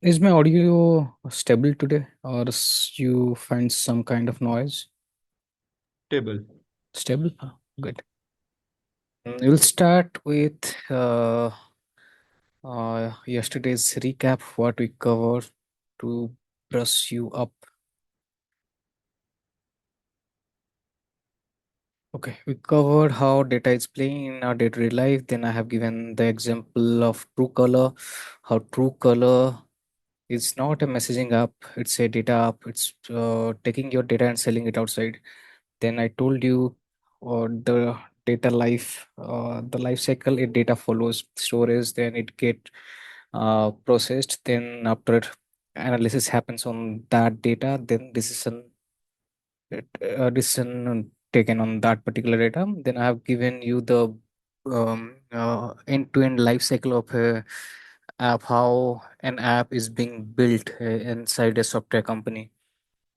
Is my audio stable today, or you find some kind of noise? Table. Stable? Good. We'll start with yesterday's recap, what we covered to brush you up. Okay, we covered how data is playing in our day-to-day life. Then I have given the example of True Color, how True Color is not a messaging app, it's a data app. It's taking your data and selling it outside. Then I told you the data life, the life cycle. It data follows storage, then it get processed. Then after analysis happens on that data, then decision taken on that particular data. Then I have given you the end-to-end life cycle of a app, how an app is being built inside a software company,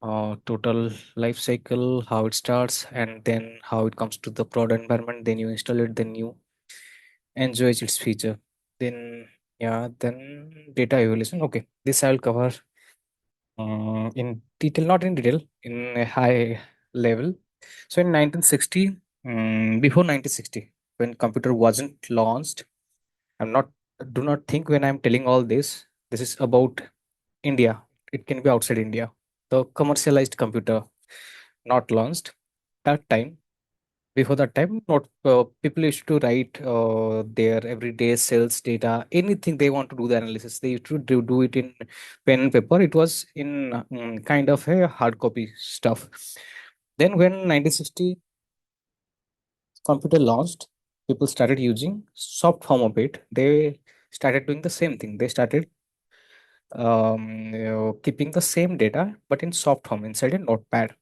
total life cycle, how it starts, and then how it comes to the prod environment. Then you install it, then you enjoy its feature. Then yeah, then data evaluation. Okay, this I'll cover in detail, not in detail, in a high level. So in 1960, before 1960, when computer wasn't launched, I'm not. Do not think when I'm telling all this. This is about India. It can be outside India. The commercialized computer not launched that time. Before that time, not people used to write their everyday sales data, anything they want to do the analysis. They used to do it in pen and paper. It was in kind of a hard copy stuff. Then when 1960 computer launched, people started using soft form of it. They started doing the same thing. They started keeping the same data but in soft form inside a notepad.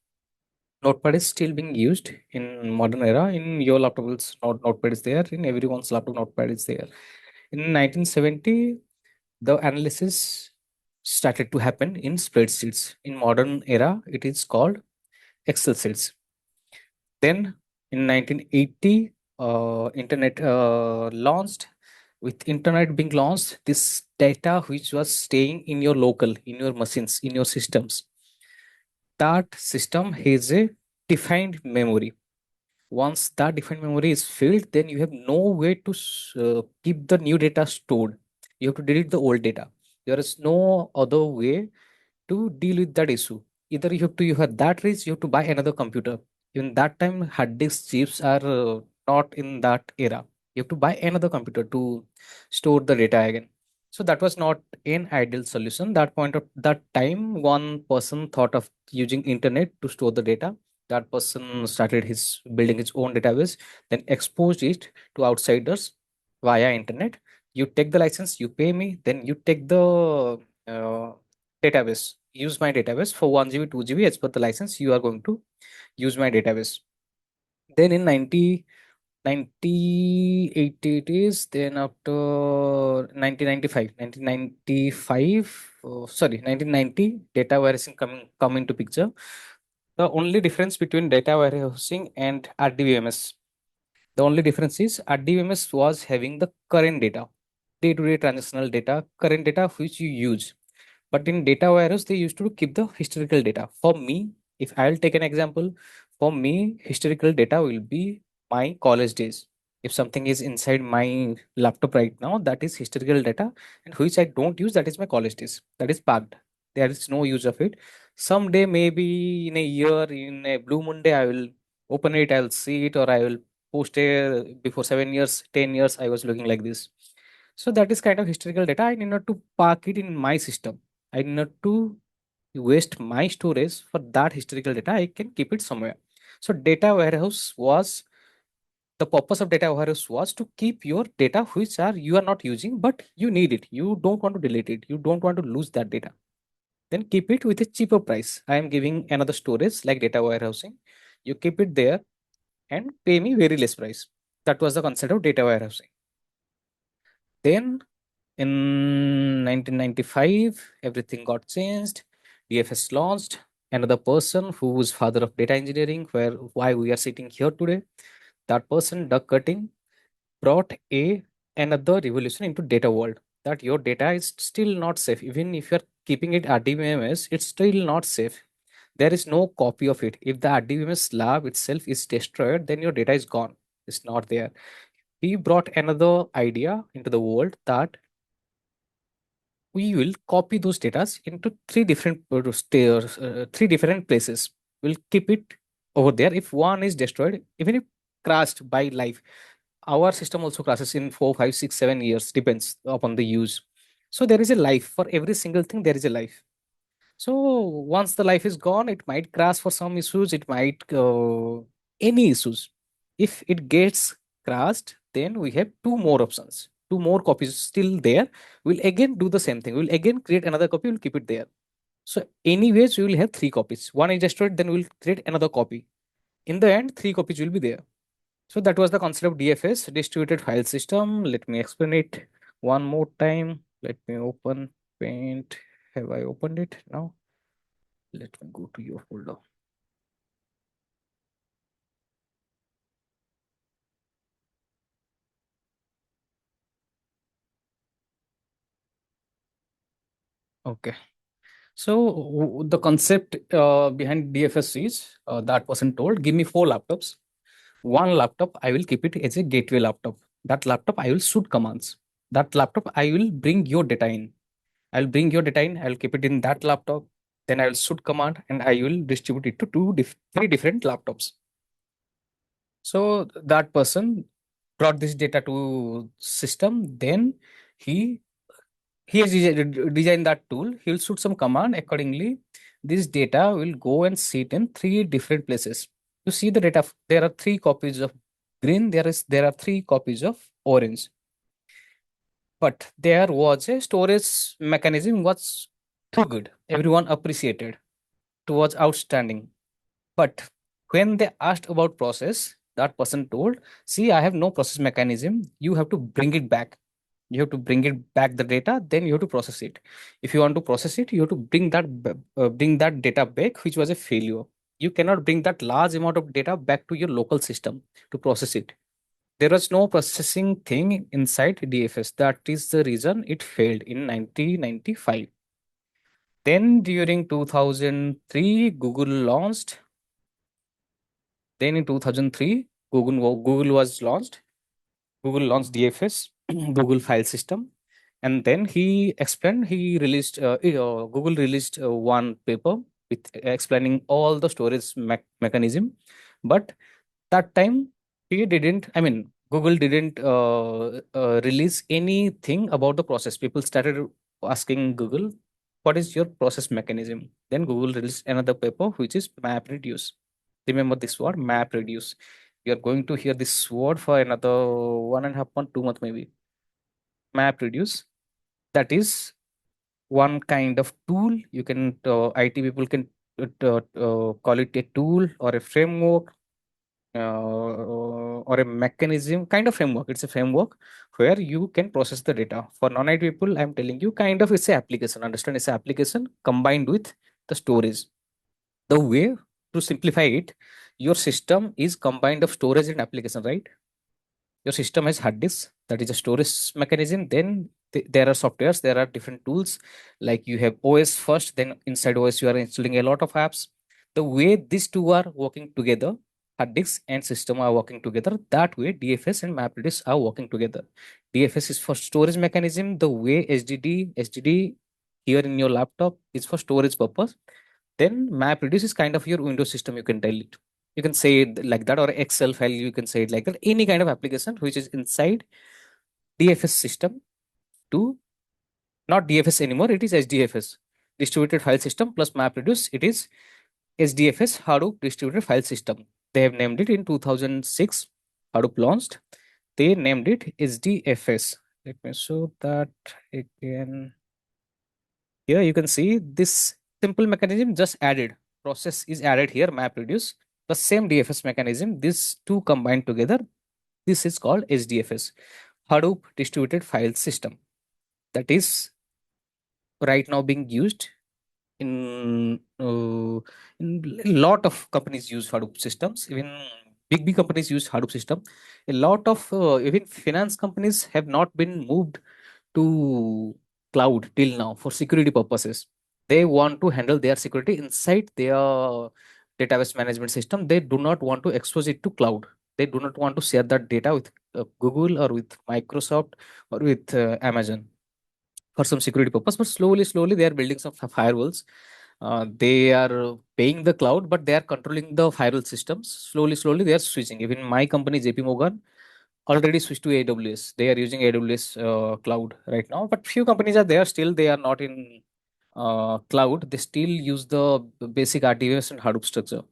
Notepad is still being used in modern era. In your laptop, Notepad is there. In everyone's laptop, Notepad is there. In 1970, the analysis started to happen in spreadsheets. In modern era, it is called Excel sheets. Then in 1980, internet launched. With internet being launched, this data which was staying in your local, in your machines, in your systems, that system has a defined memory. Once that defined memory is filled, then you have no way to keep the new data stored. You have to delete the old data. There is no other way to deal with that issue. Either you have that risk, you have to buy another computer. In that time, hard disk chips are not in that era. You have to buy another computer to store the data again. So that was not an ideal solution. That point of that time, one person thought of using internet to store the data. That person started his building his own database, then exposed it to outsiders via internet. You take the license, you pay me, then you take the uh, database, use my database for 1 GB 2 GB as per the license you are going to use my database. Then in 1980 it is, then after 1995, sorry, 1990, data warehousing come into picture. The only difference between data warehousing and RDBMS, the only difference is RDBMS was having the current data, day-to-day transactional data, current data which you use. But in data warehouse, they used to keep the historical data. For me, if I'll take an example, for me, historical data will be my college days. If something is inside my laptop right now, that is historical data, and which I don't use, that is my college days. That is parked. There is no use of it. Someday, maybe in a year, in a blue moon day, I will open it, I'll see it, or I will post it. Before 7 years, 10 years, I was looking like this. So that is kind of historical data. I need not to park it in my system. I need not to waste my storage for that historical data. I can keep it somewhere. So data warehouse was, the purpose of data warehouse was to keep your data which are you are not using but you need it. You don't want to delete it. You don't want to lose that data. Then keep it with a cheaper price. I am giving another storage like data warehousing. You keep it there and pay me very less price. That was the concept of data warehousing. Then in 1995, everything got changed. DFS launched. Another person who was father of data engineering, where why we are sitting here today. That person, Doug Cutting, brought a another revolution into data world. that your data is still not safe. Even if you're keeping it RDBMS, it's still not safe. There is no copy of it. If the RDBMS slab itself is destroyed, then your data is gone. It's not there. He brought another idea into the world that we will copy those data into three different places. We'll keep it over there. If one is destroyed, even if crashed by life, our system also crashes in 4, 5, 6, 7 years, depends upon the use. So there is a life for every single thing. There is a life. So once the life is gone, it might crash for some issues. It might any issues. If it gets crashed, then we have two more options. Two more copies still there. We'll again do the same thing. We'll again create another copy. We'll keep it there. So anyways, we will have three copies. One is destroyed, then we'll create another copy. In the end, three copies will be there. So that was the concept of DFS, distributed file system. Let me explain it one more time. Let me open Paint. Have I opened it now? Let me go to your folder. Okay. So the concept behind DFS is that person told, give me four laptops. One laptop, I will keep it as a gateway laptop. That laptop, I will shoot commands. That laptop, I will bring your data in. I'll bring your data in. I'll keep it in that laptop. Then I will shoot command and I will distribute it to three different laptops. So that person brought this data to system. Then he he has designed that tool. He will shoot some command accordingly. This data will go and sit in three different places. You see the data. There are three copies of green. There are three copies of orange. But there was a storage mechanism was too good. Everyone appreciated. It was outstanding. But when they asked about process, that person told, see, I have no process mechanism. You have to bring it back. You have to bring it back the data, then you have to process it. If you want to process it, you have to bring that data back, which was a failure. You cannot bring that large amount of data back to your local system to process it. There was no processing thing inside DFS. That is the reason it failed in 1995. Then during 2003, Google launched. Then in 2003, Google was launched. Google launched DFS, Google File System, and then he released, Google released one paper with explaining all the storage mechanism. But that time he didn't, I mean, Google didn't release anything about the process. People started asking Google, what is your process mechanism? Then Google released another paper, which is MapReduce. Remember this word, MapReduce. You're going to hear this word for another 1.5 month, 2 month maybe. MapReduce. That is one kind of tool. You can IT people can call it a tool or a framework or a mechanism, kind of framework. It's a framework where you can process the data. For non-IT people, I'm telling you, kind of it's a application. Understand, it's an application combined with the storage. The way to simplify it, your system is combined of storage and application, right? Your system has hard disk, that is a storage mechanism. Then there are softwares, there are different tools, like you have OS first, then inside OS you are installing a lot of apps. The way these two are working together, hard disk and system are working together, that way DFS and MapReduce are working together. DFS is for storage mechanism, the way HDD here in your laptop is for storage purpose. Then MapReduce is kind of your Windows system, you can tell it. You can say it like that, or Excel file, you can say it like that. Any kind of application which is inside DFS system to, not DFS anymore, it is HDFS. Distributed file system plus MapReduce, it is HDFS, Hadoop distributed file system. They have named it in 2006, Hadoop launched. They named it HDFS. Let me show that again. Here you can see this simple mechanism just added. Process is added here, MapReduce. The same DFS mechanism, these two combined together, this is called HDFS, Hadoop Distributed File System. That is right now being used in a lot of companies use Hadoop systems. Even big companies use Hadoop system. A lot of even finance companies have not been moved to cloud till now for security purposes. They want to handle their security inside their database management system. They do not want to expose it to cloud. They do not want to share that data with Google or with Microsoft or with Amazon for some security purpose. But slowly, they are building some firewalls. They are paying the cloud, but they are controlling the firewall systems. Slowly, they are switching. Even my company, JP Morgan, already switched to AWS. They are using AWS cloud right now, but few companies are there still. They are not in cloud. They still use the basic RDS and Hadoop structure.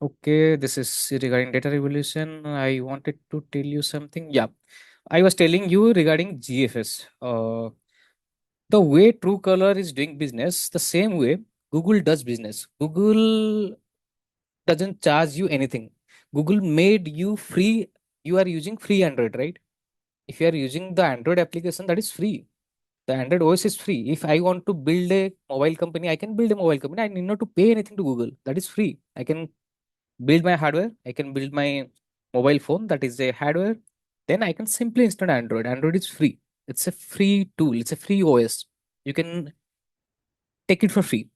Okay, this is regarding data revolution. I wanted to tell you something. Yeah, I was telling you regarding GFS. The way Truecaller is doing business, the same way Google does business. Google doesn't charge you anything. Google made you free. You are using free Android, right? If you are using the Android application, that is free. The Android OS is free. If I want to build a mobile company, I can build a mobile company. I need not to pay anything to Google. That is free. I can build my hardware. I can build my mobile phone. That is a hardware. Then I can simply install Android. Android is free. It's a free tool. It's a free OS. You can take it for free.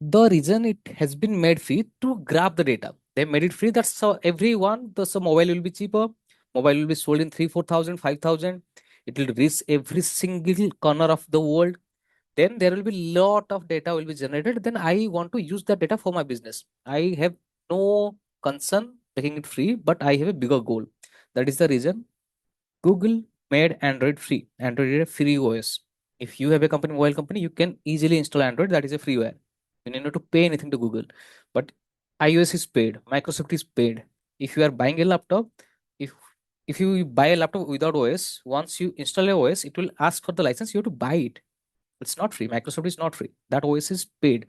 The reason it has been made free to grab the data. They made it free. That's so everyone. The so mobile will be cheaper. Mobile will be sold in 3, 4,000, 5,000. It will reach every single corner of the world. Then there will be lot of data will be generated. Then I want to use that data for my business. I have no concern making it free, but I have a bigger goal. That is the reason Google made Android free. Android is a free OS. If you have a company, mobile company, you can easily install Android. That is a freeware. You need not to pay anything to Google. But iOS is paid. Microsoft is paid. If you are buying a laptop, if if you buy a laptop without OS, once you install a OS, it will ask for the license. You have to buy it. It's not free. Microsoft is not free. That OS is paid.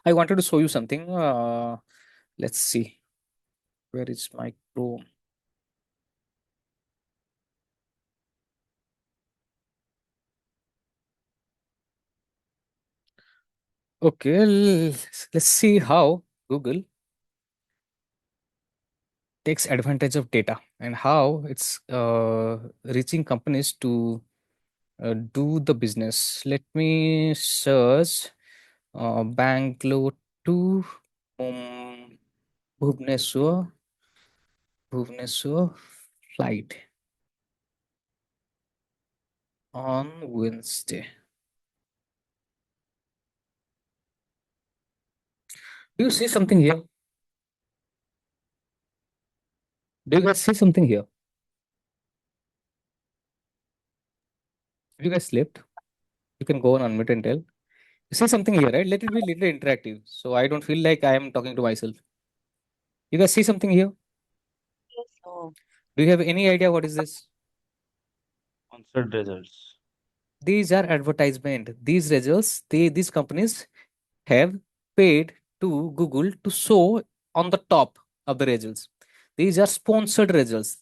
I wanted to show you something. Let's see. Where is my Chrome? Okay, let's see how Google takes advantage of data and how it's reaching companies to do the business. Let me search Bangalore to um, Bhubaneswar, Bhubaneswar flight on Wednesday. Do you see something here? Do you guys see something here? If you guys slept, you can go on unmute and tell. You see something here, right? Let it be little interactive, so I don't feel like I am talking to myself. You guys see something here? Oh, Do you have any idea what is this? Sponsored results. These are advertisement. These results, these companies have paid to Google to show on the top of the results. These are sponsored results.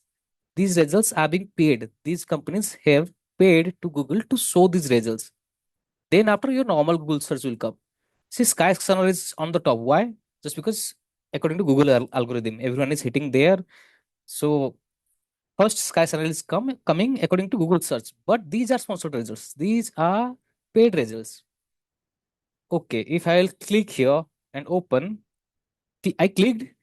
These results are being paid. These companies have paid to Google to show these results. Then after your normal Google search will come. See, Skyscanner is on the top. Why? Just because according to Google algorithm, everyone is hitting there. So first Skyscanner is coming according to Google search. But these are sponsored results. These are paid results. Okay, if I'll click here and open, I clicked.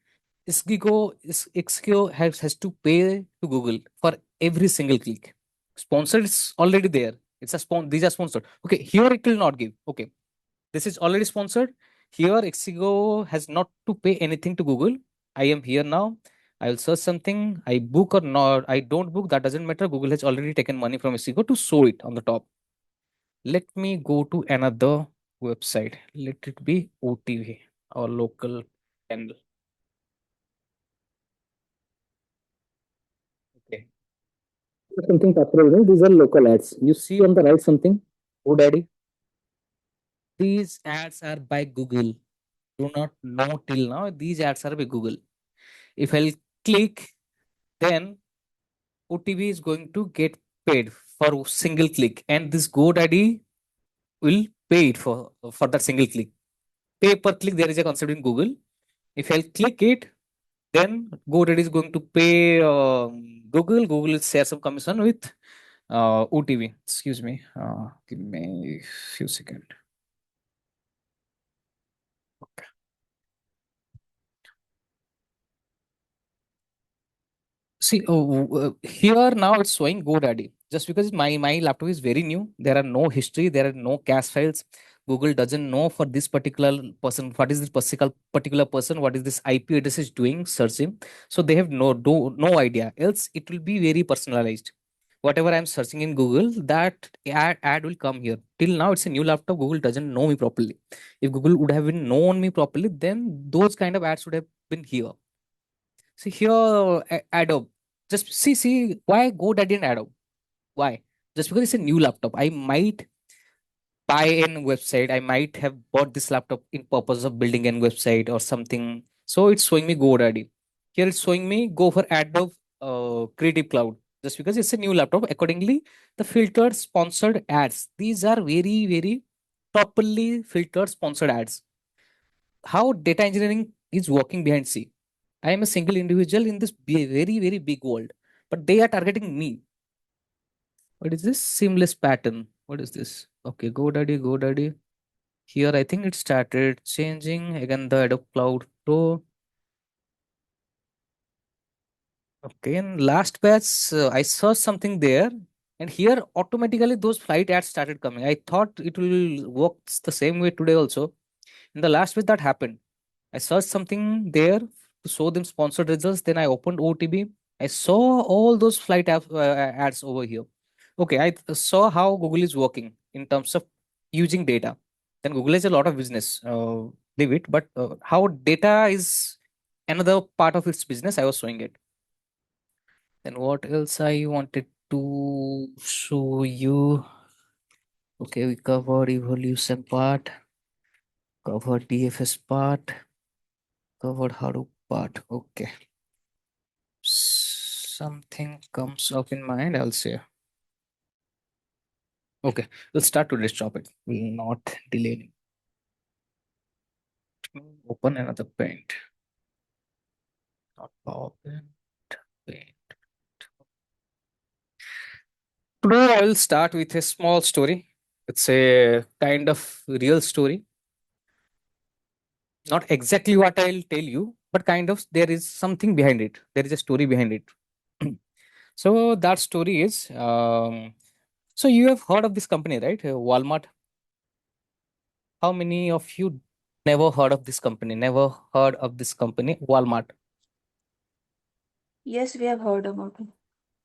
Xgo has to pay to Google for every single click. Sponsored is already there. It's a these are sponsored. Okay, here it will not give. Okay, this is already sponsored. Here Xgo has not to pay anything to Google. I am here now. I will search something. I book or not. I don't book. That doesn't matter. Google has already taken money from Xgo to show it on the top. Let me go to another website. Let it be OTV, our local channel. Okay. Something pastoral, right? These are local ads. You see on the right something? Oh, daddy. These ads are by Google. Do not know till now. These ads are by Google. If I'll click, then OTV is going to get paid for single click, and this GoDaddy will pay it for that single click. Pay per click. There is a concept in Google. If I'll click it, then GoDaddy is going to pay Google. Google will share some commission with OTV. Excuse me. Give me a few seconds. See, here now it's showing GoDaddy. Just because my laptop is very new, there are no history, there are no cache files. Google doesn't know for this particular person what is this particular person, what is this IP address is doing searching. So they have no idea. Else it will be very personalized. Whatever I'm searching in Google, that ad will come here. Till now, it's a new laptop. Google doesn't know me properly. If Google would have been known me properly, then those kind of ads would have been here. See here, Adobe. Just see why GoDaddy and Adobe. Why? Just because it's a new laptop. I might buy a website. I might have bought this laptop in purpose of building a website or something. So it's showing me GoDaddy. Here it's showing me go for Adobe Creative Cloud. Just because it's a new laptop. Accordingly, the filtered sponsored ads. These are very properly filtered sponsored ads. How data engineering is working behind C. I am a single individual in this very big world, but they are targeting me. What is this seamless pattern? What is this? Okay, GoDaddy. Here, I think it started changing again. The Adobe Cloud Pro. Okay, in last batch, I saw something there, and here automatically those flight ads started coming. I thought it will work the same way today also. In the last batch, that happened. I searched something there to show them sponsored results. Then I opened OTB. I saw all those ads over here. Okay, saw how Google is working in terms of using data. Then Google has a lot of business, leave it. But how data is another part of its business, I was showing it. Then what else I wanted to show you? Okay, we covered evolution part, covered DFS part, covered Hadoop part. Okay. Something comes up in mind, I'll say. Okay, we'll start today's topic. We'll not delay any. Open another paint. Not open paint. Today I will start with a small story. It's a kind of real story. Not exactly what I'll tell you, but kind of there is something behind it. There is a story behind it. So that story is so you have heard of this company, right? Walmart. How many of you never heard of this company? Never heard of this company, Walmart. Yes, we have heard about it.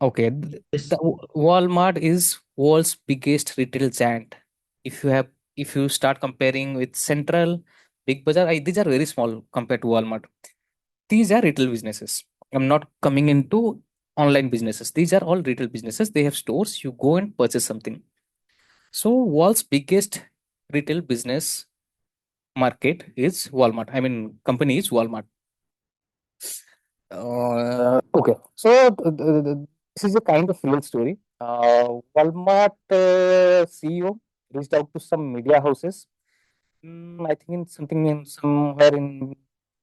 Okay, Yes. Walmart is world's biggest retail giant. If you have, if you start comparing with Central, Big Bazaar, these are very small compared to Walmart. These are retail businesses. I'm not coming into online businesses. These are all retail businesses. They have stores. You go and purchase something. So world's biggest retail business market is Walmart. I mean, company is Walmart. Okay, so this is a kind of real story. Walmart CEO reached out to some media houses. I think in something in somewhere in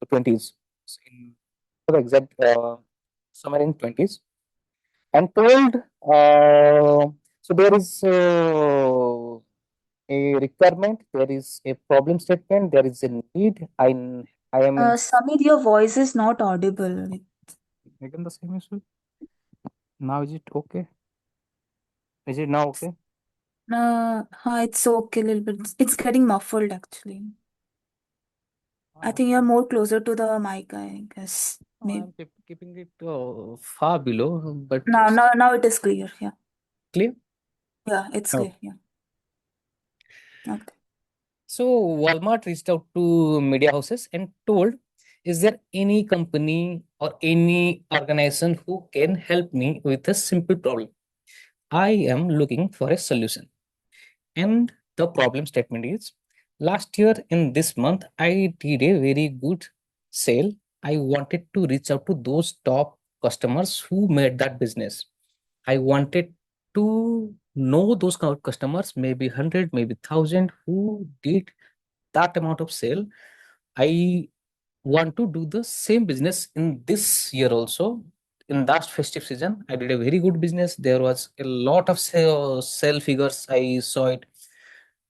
the 20s, in the exact somewhere in 20s, and told so there is a requirement, there is a problem statement, there is a need. I am in Samir, your voice is not audible. again the same issue. Now is it okay? Is it now okay? It's okay a little bit. It's getting muffled actually. I Uh, think you're more closer to the mic, I guess. no, Maybe. I'm keeping it far below, but Now it is clear. Yeah. clear. Yeah, it's Okay. clear. Yeah. Okay. So Walmart reached out to media houses and told, "Is there any company or any organization who can help me with a simple problem? I am looking for a solution." And the problem statement is last year in this month, I did a very good sale. I wanted to reach out to those top customers who made that business. I wanted to know those customers, maybe 100, maybe 1,000, who did that amount of sale. I want to do the same business in this year also. in last festive season, I did a very good business. There was a lot of sale figures. I saw it.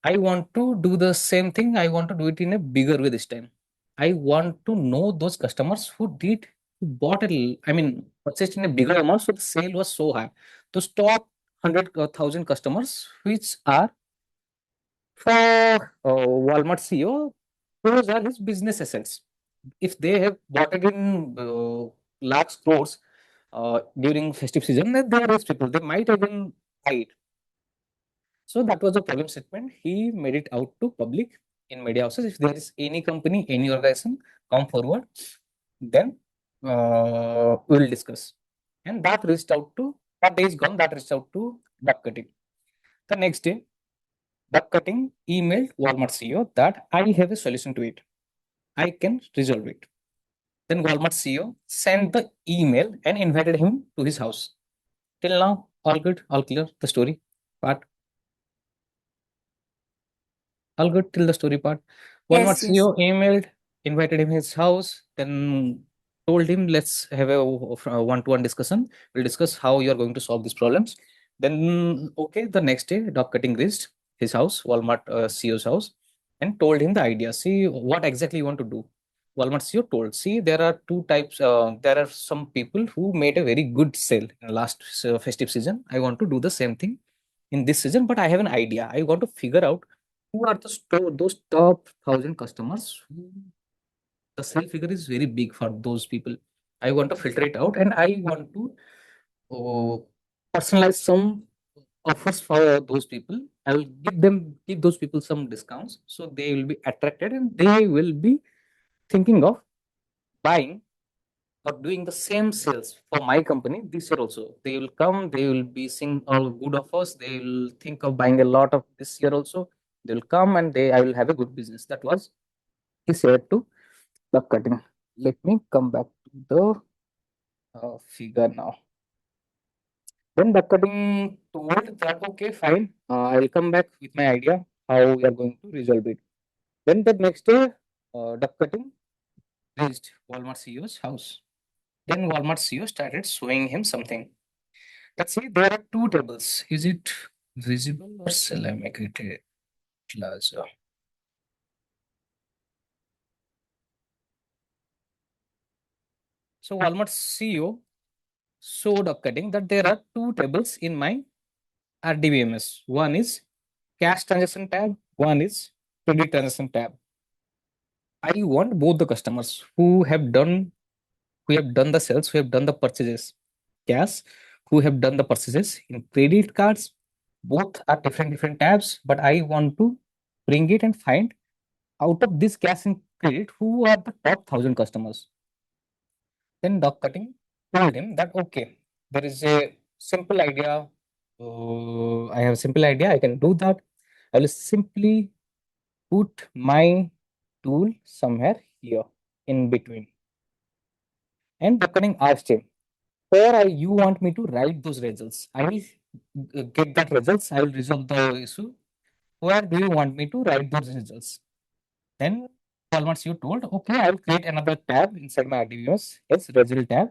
I want to do the same thing. I want to do it in a bigger way this time. I want to know those customers who bought I mean, purchased in a bigger amount. So the sale was so high. Those top 100,000 customers, which are for Walmart CEO, those are his business assets. If they have bought it in lakhs crores during festive season, then they are rich people. They might even buy it. So that was a problem statement. He made it out to public in media houses. If there is any company, any organization, come forward, then we'll discuss. And that reached out to, that day is gone, that reached out to duck cutting. The next day, duck cutting emailed Walmart CEO that I have a solution to it. I can resolve it. Then Walmart CEO sent the email and invited him to his house. Till now, all good, all clear, the story part. All good till the story part. Walmart Yes, yes. CEO emailed, invited him his house, then told him, let's have a one-to-one discussion. We'll discuss how you are going to solve these problems. Then, okay, the next day, dog cutting reached his house, Walmart CEO's house, and told him the idea. See, what exactly you want to do. Walmart CEO told, see, there are two types. There are some people who made a very good sale in last festive season. I want to do the same thing in this season, but I have an idea. I want to figure out who are those top 1,000 customers who the sale figure is very big for those people. I want to filter it out and I want to uh, personalize some offers for those people. I will give those people some discounts so they will be attracted and they will be thinking of buying or doing the same sales for my company this year also. They will come, they will be seeing all good offers, they will think of buying a lot of this year also. They will come and I will have a good business. That was he said to the cutting. Let me come back to the figure now. Then the cutting told that okay, fine, I will come back with my idea how we are going to resolve it. Then the next day, duck cutting reached Walmart CEO's house. Then Walmart CEO started showing him something. Let's see, there are two tables. Is it visible or shall I make it a larger? So Walmart CEO showed up cutting that there are two tables in my RDBMS. One is cash transaction tab, one is credit transaction tab. I want both the customers who have done the sales, who have done the purchases, cash, who have done the purchases in credit cards. Both are different tabs, but I want to bring it and find out of this cash and credit who are the top 1,000 customers. Then dog cutting told him that okay, there is a simple idea. I have a simple idea. I can do that. I will simply put my tool somewhere here in between. And dog cutting asked him, where are you want me to write those results? I will get that results. I will resolve the issue. Where do you want me to write those results? Then Walmart you told, okay, I will create another tab inside my RDBMS. It's result tab.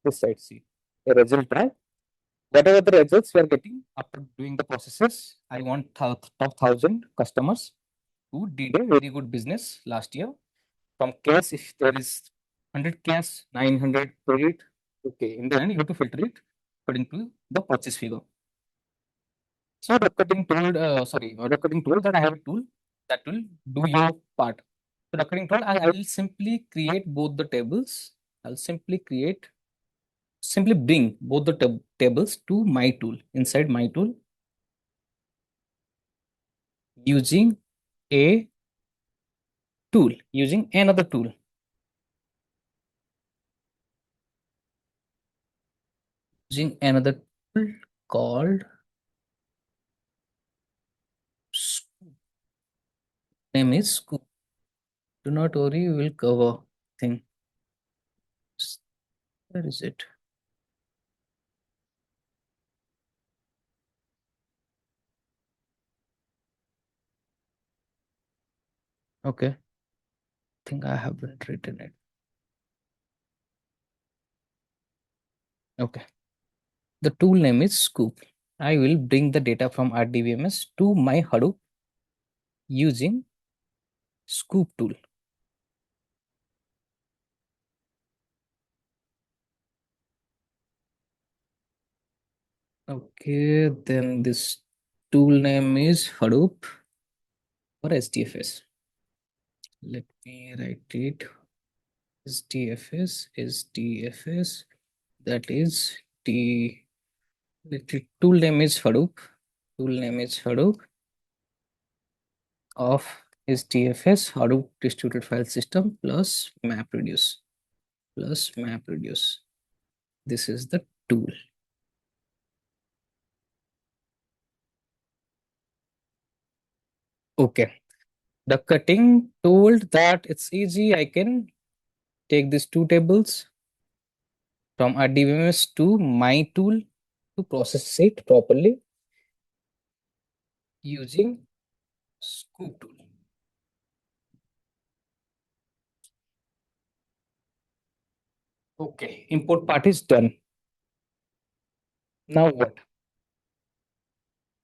This side, see. A result tab. Whatever the results we are getting after doing the processes, I want top 1,000 customers who did a very good business last year. From cash, if there is 100 cash, 900 credit, okay. In the end, you have to filter it according to the purchase figure. So recording told that I have a tool that will do your part. So recording told I will simply create both the tables. I'll simply bring both the tables to my tool, inside my tool, using a using another tool, using another tool called name is Scoop. Do not worry, we will cover thing. Where is it? Okay, I think I haven't written it. Okay. The tool name is Scoop. I will bring the data from RDBMS to my Hadoop using Scoop tool. Okay, then this tool name is Hadoop or HDFS. Let me write it. HDFS. That is the tool name is Hadoop. Tool name is Hadoop of HDFS, Hadoop Distributed File System plus MapReduce. This is the tool. Okay. The cutting told that it's easy. I can take these two tables from RDBMS to my tool to process it properly using Scoop tool. Okay, import part is done. Now what?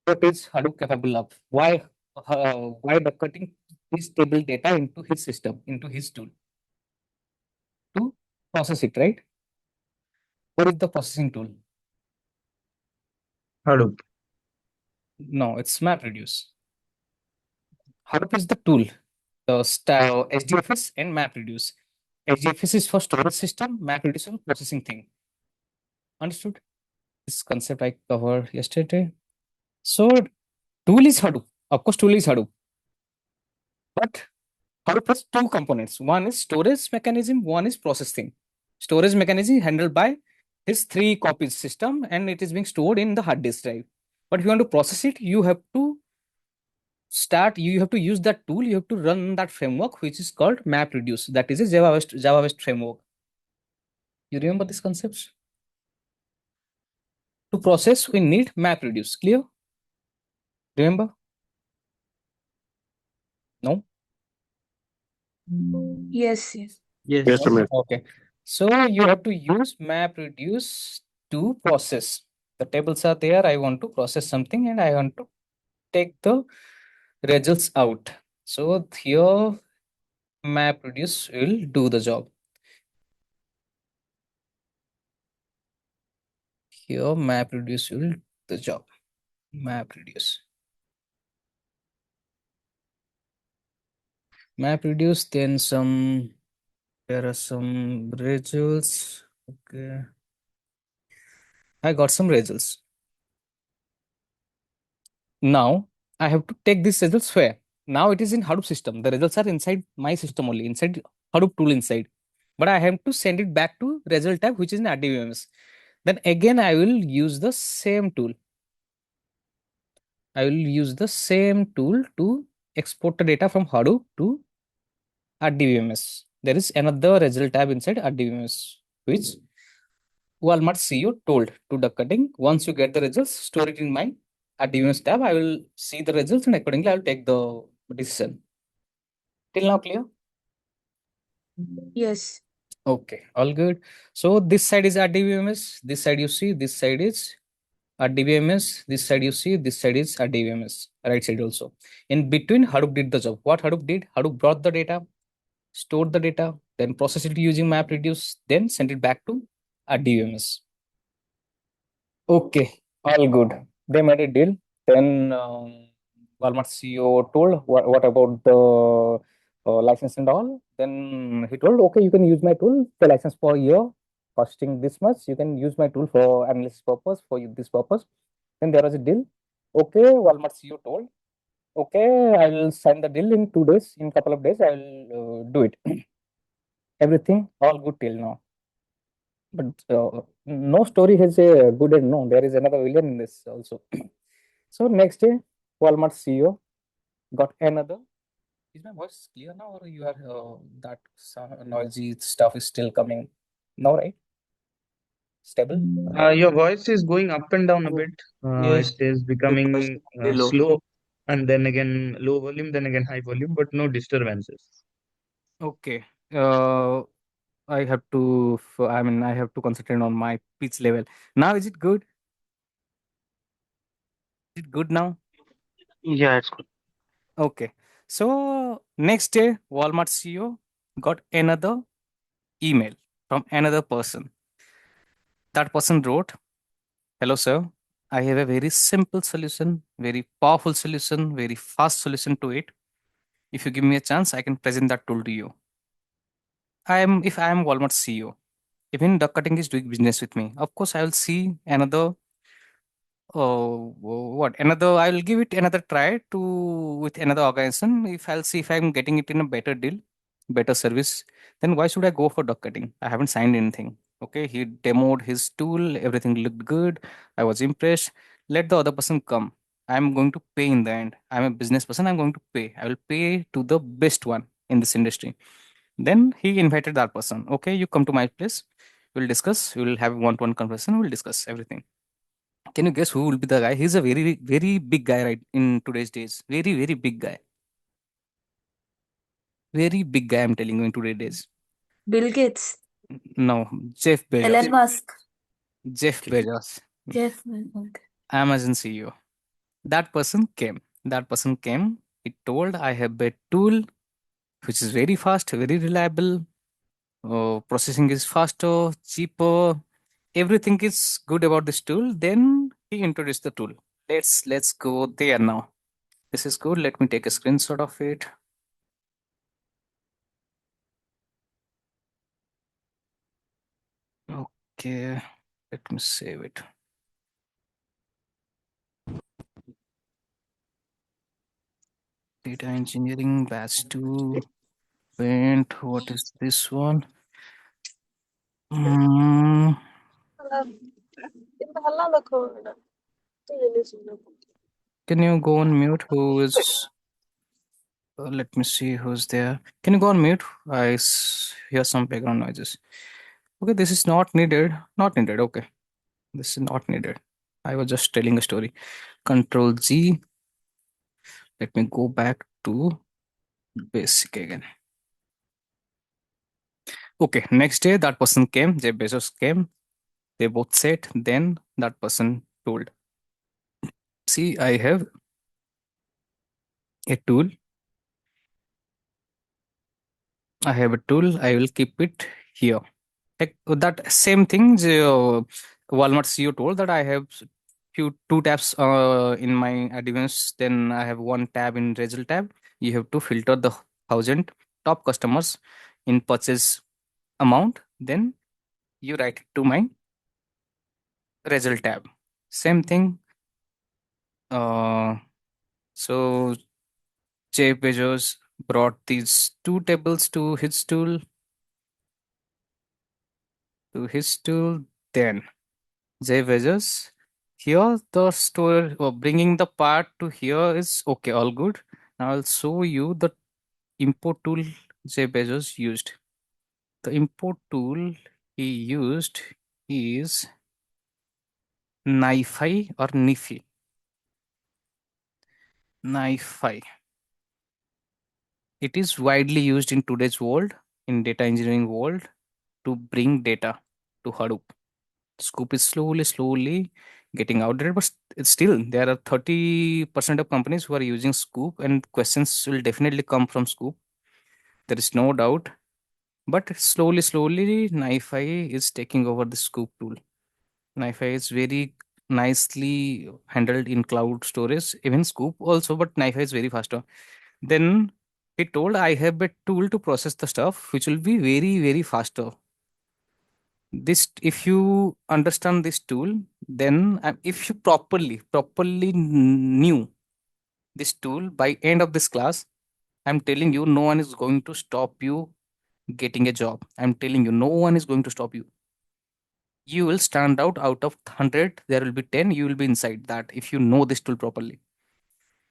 What is Hadoop capable of? Why the cutting this table data into his system, into his tool to process it, right? What is the processing tool? Hadoop. No, it's MapReduce. Hadoop is the tool, the HDFS and MapReduce. HDFS is for storage system, MapReduce is processing thing. Understood? This concept I covered yesterday. So tool is Hadoop. Of course, tool is Hadoop. But Hadoop has two components. One is storage mechanism, one is processing. Storage mechanism handled by his three copies system and it is being stored in the hard disk drive. But if you want to process it, you have to use that tool, you have to run that framework which is called MapReduce. That is a Java-based framework. You remember these concepts? To process, we need MapReduce. Clear? Remember? No? Yes, yes. Yes. Yes, Ramesh. Okay. So you have to use MapReduce to process. The tables are there. I want to process something and I want to take the results out. So here MapReduce will do the job. Here MapReduce will do the job. MapReduce. MapReduce, then there are some results. Okay. I got some results. Now I have to take these results where? Now it is in Hadoop system. The results are inside my system only, inside Hadoop tool inside. But I have to send it back to result tab, which is in RDBMS. Then again, I will use the same tool. I will use the same tool to export the data from Hadoop to RDBMS. There is another result tab inside RDBMS, which Walmart CEO told to duck cutting. Once you get the results, store it in my RDBMS tab. I will see the results and accordingly I will take the decision. Till now clear? Yes. Okay, all good. So this side is RDBMS, this side you see, this side is RDBMS, this side you see, this side is RDBMS, right side also. In between, Hadoop did the job. What Hadoop did? Hadoop brought the data, stored the data, then processed it using MapReduce, then sent it back to RDBMS. Okay, all good. They made a deal. Then Walmart CEO told, what about the license and all? Then he told, okay, you can use my tool, the license for a year, costing this much. You can use my tool for analysis purpose, for this purpose. Then there was a deal. Okay, Walmart CEO told, okay, I'll sign the deal in 2 days. In couple of days, I'll do it. Everything all good till now. But no story has a good end. No, there is another villain in this also. So next day, Walmart CEO got another. Is my voice clear now, or you are that noisy stuff is still coming? No, right? Stable. Your voice is going up and down a bit. It Yes, is your voice is becoming very low. slow, and then again low volume, then again high volume, but no disturbances. Okay. Uh, I have to, I mean, I have to concentrate on my pitch level. Now, is it good? Is it good now? Yeah, it's good. Okay. So, next day, Walmart CEO got another email from another person. That person wrote, "Hello, sir. I have a very simple solution, very powerful solution, very fast solution to it. If you give me a chance, I can present that tool to you. If I am Walmart CEO, even duck cutting is doing business with me, of course, I will see another. What another? I will give it another try to with another organization. If I'll see if I'm getting it in a better deal, better service, then why should I go for duck cutting? I haven't signed anything. Okay, he demoed his tool, everything looked good. I was impressed. Let the other person come. I'm going to pay in the end. I'm a business person. I'm going to pay. I will pay to the best one in this industry. Then he invited that person. Okay, you come to my place. We'll discuss. We'll have one-to-one conversation. We'll discuss everything. Can you guess who will be the guy? He's a very, very big guy right in today's days. Very, very big guy. Very big guy, I'm telling you, in today's days. Bill Gates, No, Jeff Elon Bezos. Musk, Jeff Bezos, Jeff. Okay. Amazon CEO. That person came. That person came. He told, I have a tool which is very fast, very reliable. Processing is faster, cheaper. Everything is good about this tool. Then he introduced the tool. Let's go there now. This is good. Let me take a screenshot of it. Okay, let me save it. Data engineering batch 2. Went. What is this one? Mm, can you go on mute? Who is? Let me see who's there. Can you go on mute? Hear some background noises. Okay, this is not needed. Not needed. Okay, this is not needed. I was just telling a story. Control Z. Let me go back to basic again. Okay, next day that person came. Jeff Bezos came. They both said. Then that person told, "See, I have a tool. I have a tool. I will keep it here." Like that same thing. Walmart CEO told that I have two tabs in my advanced. Then I have one tab in result tab. You have to filter the 1,000 top customers in purchase amount. Then you write it to my result tab. Same thing. Uh, so Jeff Bezos brought these two tables to his tool. Then Jeff Bezos, here the store bringing the part to here is okay, all good. Now I'll show you the import tool Jeff Bezos used. The import tool he used is NiFi or NiFi. NiFi. It is widely used in today's world, in data engineering world, to bring data to Hadoop. Scoop is slowly getting outdated, but it's still there are 30% of companies who are using Scoop, and questions will definitely come from Scoop. There is no doubt. But slowly, NiFi is taking over the Scoop tool. NiFi is very nicely handled in cloud storage, even Scoop also, but NiFi is very faster. Then he told, I have a tool to process the stuff which will be very, very faster. This, if you understand this tool, then if you properly knew this tool by end of this class, I'm telling you, no one is going to stop you getting a job. I'm telling you, no one is going to stop you. You will stand out of 100. There will be 10. You will be inside that if you know this tool properly.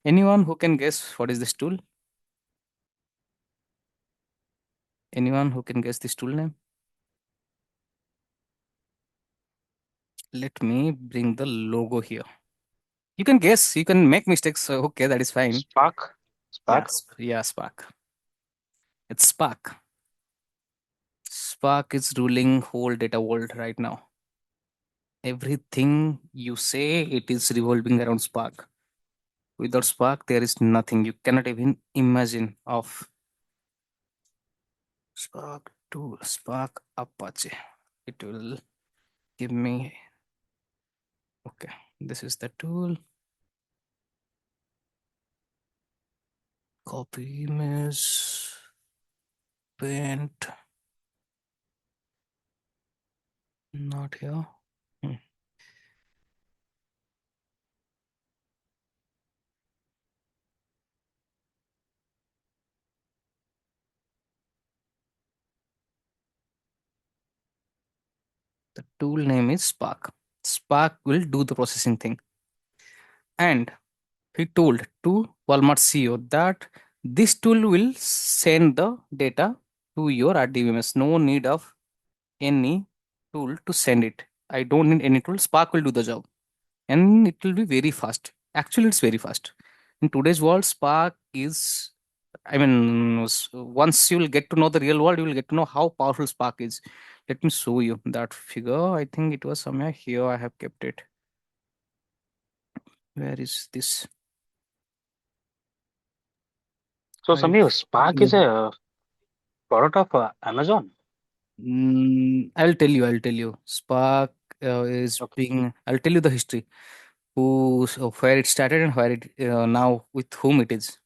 Anyone who can guess what is this tool? Anyone who can guess this tool name? Let me bring the logo here. You can guess, you can make mistakes. So okay, that is fine. Spark. Yeah, Spark. yeah, Spark. It's Spark. Spark is ruling whole data world right now. Everything you say, it is revolving around Spark. Without Spark, there is nothing. You cannot even imagine of Spark tool, Spark Apache. It will give me, okay, this is the tool. Copy image, paint, not here. Hmm. The tool name is Spark. Spark will do the processing thing. And he told to Walmart CEO that this tool will send the data to your RDBMS. No need of any tool to send it. I don't need any tool. Spark will do the job. And it will be very fast. Actually, it's very fast. In today's world, Spark is, I mean, once you will get to know the real world, you will get to know how powerful Spark is. Let me show you that figure. I think it was somewhere here. I have kept it. Where is this? So I Samir, Spark is a product of Amazon. I'll tell you. I'll tell you. Spark is Okay. being. I'll tell you the history. Where it started and where it now with whom it is.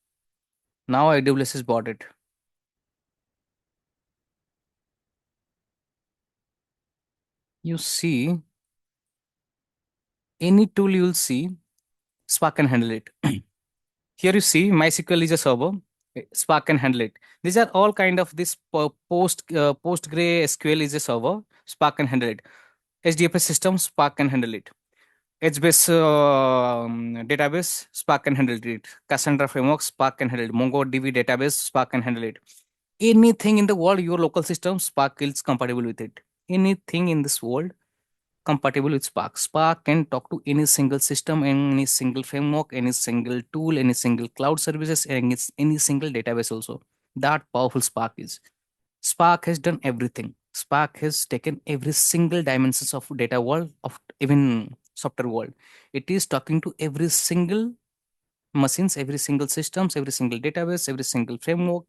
Now AWS has bought it. You see, any tool you'll see, Spark can handle it. Here you see, MySQL is a server. Spark can handle it. These are all kind of this PostgreSQL is a server. Spark can handle it. HDFS system, Spark can handle it. HBase database, Spark can handle it. Cassandra framework, Spark can handle it. MongoDB database, Spark can handle it. Anything in the world, your local system, Spark is compatible with it. Anything in this world compatible with Spark. Spark can talk to any single system, any single framework, any single tool, any single cloud services, and it's any single database also. That powerful Spark is. Spark has done everything. Spark has taken every single dimensions of data world, of even software world. It is talking to every single machines, every single systems, every single database, every single framework.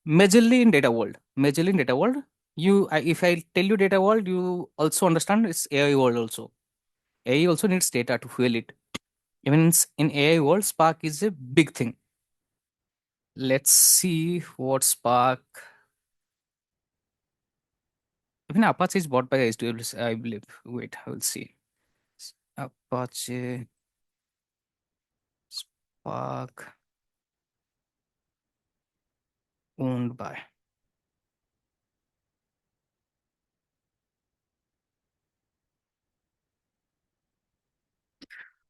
Majorly in data world. Majorly in data world. If I tell you data world, you also understand it's AI world also. AI also needs data to fuel it. Even in AI world, Spark is a big thing. Let's see what Spark. Even Apache is bought by HDFS, I believe. Wait, I will see. Apache Spark owned by.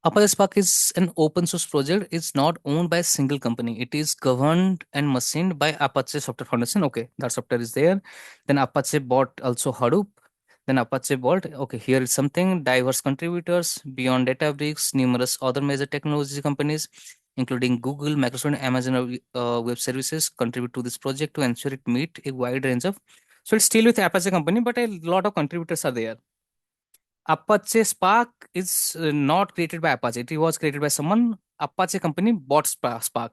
Apache Spark is an open source project. It's not owned by a single company. It is governed and machined by Apache Software Foundation. Okay, that software is there. Then Apache bought also Hadoop. Then Apache bought, okay, here is something, diverse contributors beyond Databricks, numerous other major technology companies, including Google, Microsoft, and Amazon Web Services contribute to this project to ensure it meet a wide range of. So it's still with Apache company, but a lot of contributors are there. Apache Spark is not created by Apache. It was created by someone. Apache company bought Spark.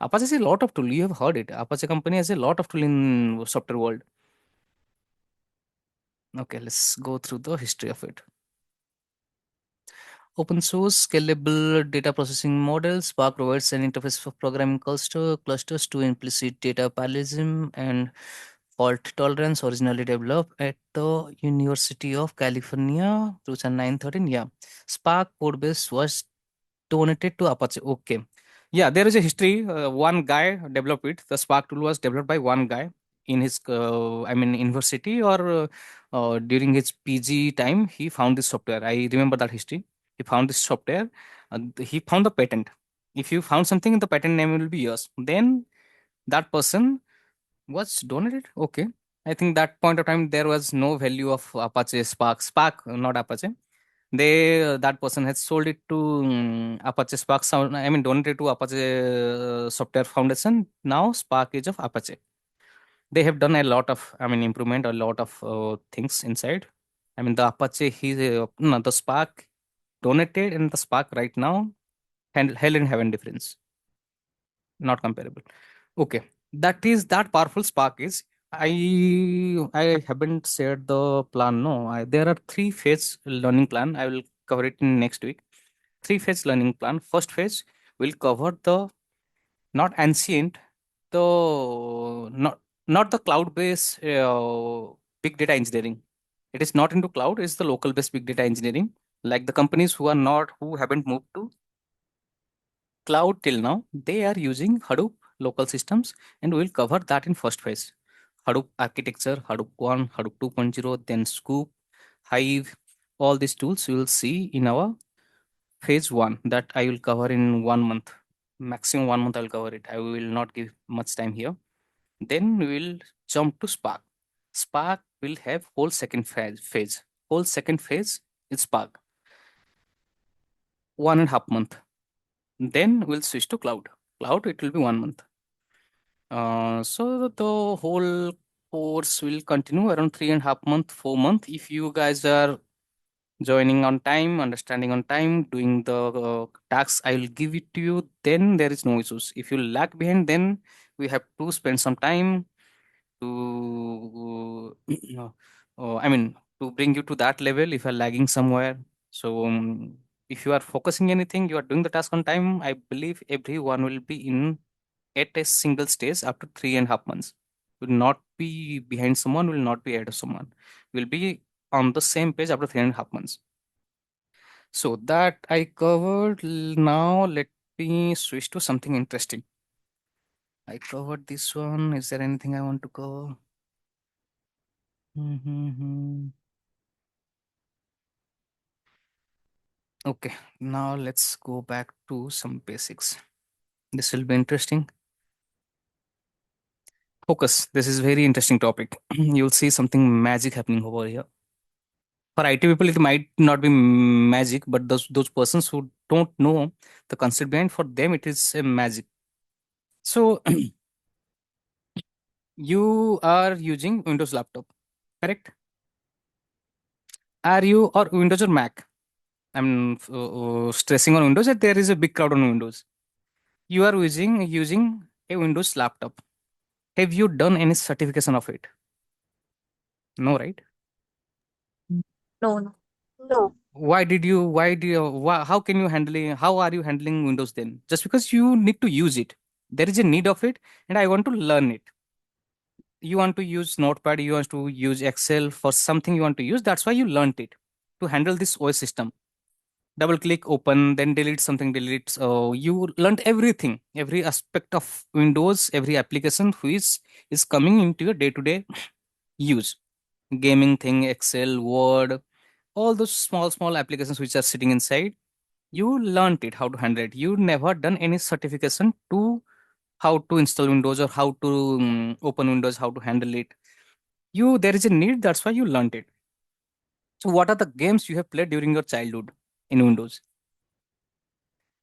Apache has a lot of tool. You have heard it. Apache company has a lot of tool in software world. Okay, let's go through the history of it. Open source scalable data processing model. Spark provides an interface for programming clusters to implicit data parallelism and fault tolerance. Originally developed at the University of California 2013. Yeah, Spark codebase was donated to Apache. Okay. Yeah, there is a history. One guy developed it. The Spark tool was developed by one guy in his, university or during his PG time. He found this software. I remember that history. He found this software. He found the patent. If you found something, the patent name will be yours. Then that person was donated. Okay. I think that point of time there was no value of Apache Spark. Spark, not Apache. That person has sold it to Apache Spark. I mean, donated to Apache Software Foundation. Now Spark is of Apache. They have done a lot of, I mean, improvement, a lot of things inside. I mean, the Apache, no, the Spark donated and the Spark right now, and hell and heaven difference, not comparable. Okay, that is that powerful Spark is. I haven't shared the plan. No, there are three phase learning plan. I will cover it in next week. Three phase learning plan. First phase will cover the not ancient, the not the cloud based big data engineering. It is not into cloud. It's the local based big data engineering. Like the companies who haven't moved to cloud till now, they are using Hadoop local systems, and we'll cover that in first phase. Hadoop architecture, Hadoop 1, Hadoop 2.0, then Scoop, Hive, all these tools you will see in our phase 1 that I will cover in 1 month. Maximum 1 month I will cover it. I will not give much time here. Then we will jump to Spark. Spark will have whole second phase. Whole second phase is Spark. 1.5 month. Then we'll switch to cloud. Cloud, it will be 1 month. So the whole course will continue around 3.5 month, 4 month. If you guys are joining on time, understanding on time, doing the tasks I will give it to you, then there is no issues. If you lag behind, then we have to spend some time to, I mean, to bring you to that level if you're lagging somewhere. So if you are focusing anything, you are doing the task on time, I believe everyone will be in at a single stage after 3.5 months. Will not be behind someone, will not be ahead of someone. Will be on the same page after 3.5 months. So that I covered. Now let me switch to something interesting. I covered this one. Is there anything I want to cover? Okay, now let's go back to some basics. This will be interesting. Focus. This is very interesting topic. You'll see something magic happening over here. For IT people, it might not be magic, but those persons who don't know the concept behind, for them it is a magic. So you are using Windows laptop, correct? Are you or Windows or Mac? I'm stressing on Windows that there is a big crowd on Windows. You are using a Windows laptop. Have you done any certification of it? No, right? No, no. No, How can you how are you handling Windows then? Just because you need to use it. There is a need of it, and I want to learn it. You want to use Notepad, you want to use Excel for something you want to use. That's why you learned it to handle this OS system. Double click, open, then delete something, delete. So you learned everything, every aspect of Windows, every application which is coming into your day-to-day use. Gaming thing, Excel, Word, all those small applications which are sitting inside. You learned it, how to handle it. You never done any certification to how to install Windows or how to open Windows, how to handle it. There is a need, that's why you learned it. So what are the games you have played during your childhood in Windows?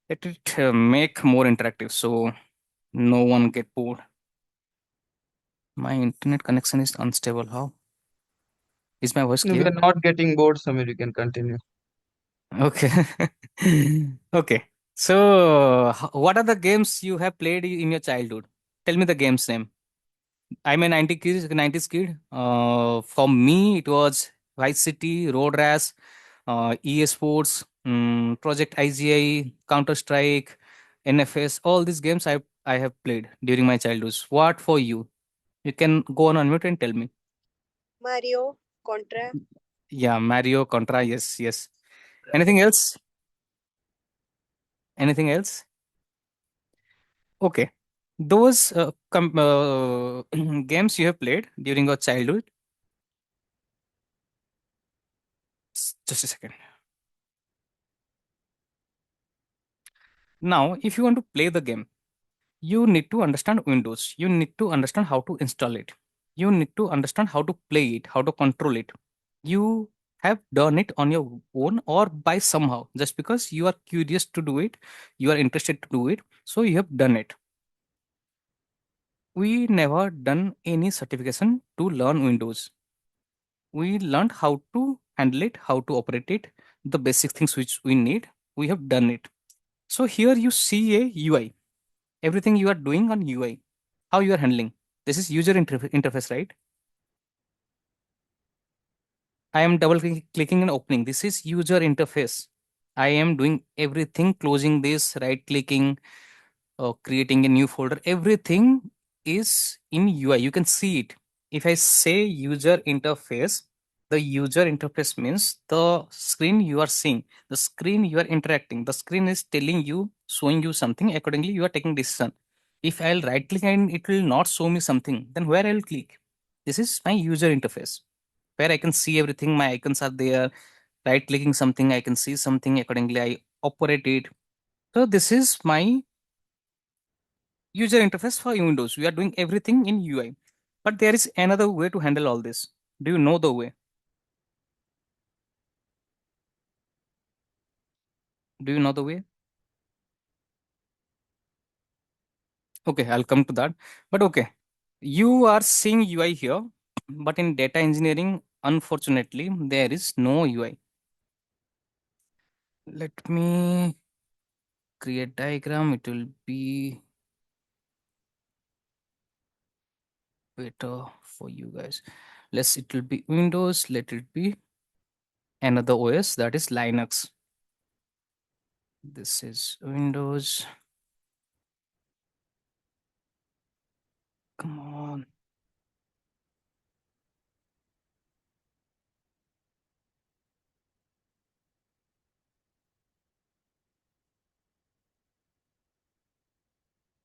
Let it make more interactive so no one get bored. My internet connection is unstable. How is my voice No, we clear? are not getting bored, Samir. You can continue. Okay. Okay. So what are the games you have played in your childhood? Tell me the game's name. I'm a 90s kid. For me, it was Vice City, Road Rash, EA Sports, Project IGI, Counter Strike, NFS. All these games I have played during my childhood. What for you? You can go on unmute and tell me. Mario, Contra. Yeah, Mario, Contra. Yes, yes. Anything else? Anything else? Okay. Those games you have played during your childhood. Just a second. Now, if you want to play the game, you need to understand Windows. You need to understand how to install it. You need to understand how to play it, how to control it. You have done it on your own or by somehow, just because you are curious to do it, you are interested to do it, so you have done it. we never done any certification to learn Windows. We learned how to handle it, how to operate it, the basic things which we need. We have done it. So here you see a UI. Everything you are doing on UI, how you are handling. This is user interface, right? I am clicking and opening. This is user interface. I am doing everything, closing this, right clicking, creating a new folder. Everything is in UI. You can see it. If I say user interface, the user interface means the screen you are seeing, the screen you are interacting. The screen is telling you, showing you something. Accordingly, you are taking decision. If I'll right click and it will not show me something, then where I'll click? This is my user interface where I can see everything. My icons are there. Right clicking something, I can see something. Accordingly, I operate it. So this is my user interface for Windows. We are doing everything in UI. But there is another way to handle all this. Do you know the way? Do you know the way? Okay, I'll come to that. But okay, you are seeing UI here, but in data engineering, unfortunately, there is no UI. Let me create diagram. It will be better for you guys. It will be Windows. Let it be another OS, that is Linux. This is Windows. Come on.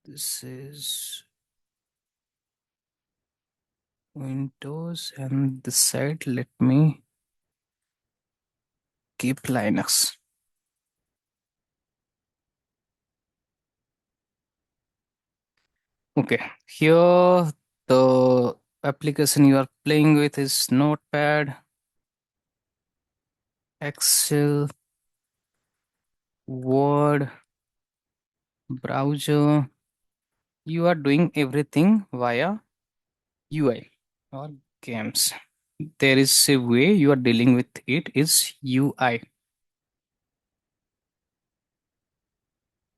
This is Windows, and this side, let me keep Linux. Okay, here the application you are playing with is Notepad, Excel, Word, browser. You are doing everything via UI or games. There is a way you are dealing with it is UI.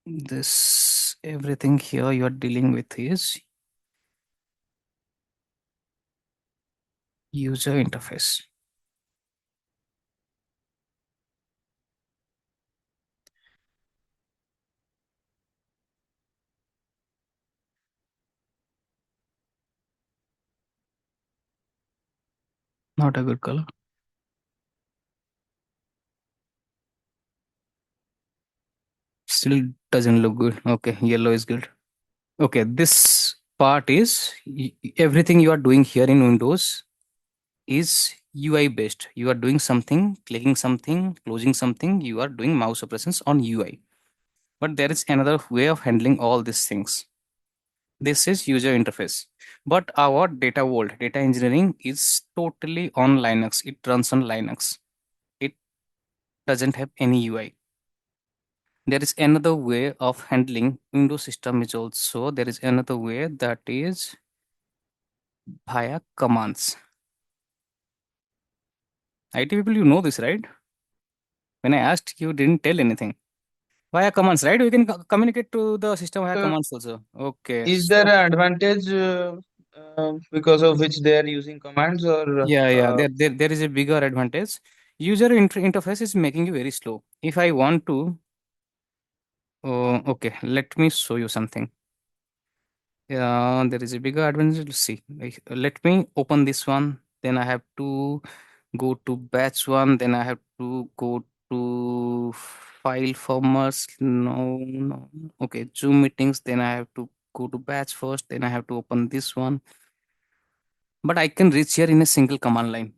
This everything here you are dealing with is user interface. Not a good color. Still doesn't look good. Okay, yellow is good. Okay, this part is everything you are doing here in Windows is UI based. You are doing something, clicking something, closing something. You are doing mouse operations on UI. But there is another way of handling all these things. This is user interface. But our data world, data engineering is totally on Linux. It runs on Linux. It doesn't have any UI. There is another way of handling Windows system is also there is another way, that is via commands. IT people, you know this, right? When I asked, you didn't tell anything. Via commands, right? We can communicate to the system via Uh, commands also. Okay. is there So an advantage because of which they are using commands or yeah. There is a bigger advantage. User interface is making you very slow. If I want to, okay, let me show you something. Yeah, there is a bigger advantage. Let's see. Let me open this one. Then I have to go to batch one. Then I have to go to file formats. No. Okay, Zoom meetings. Then I have to go to batch first. Then I have to open this one. But I can reach here in a single command line.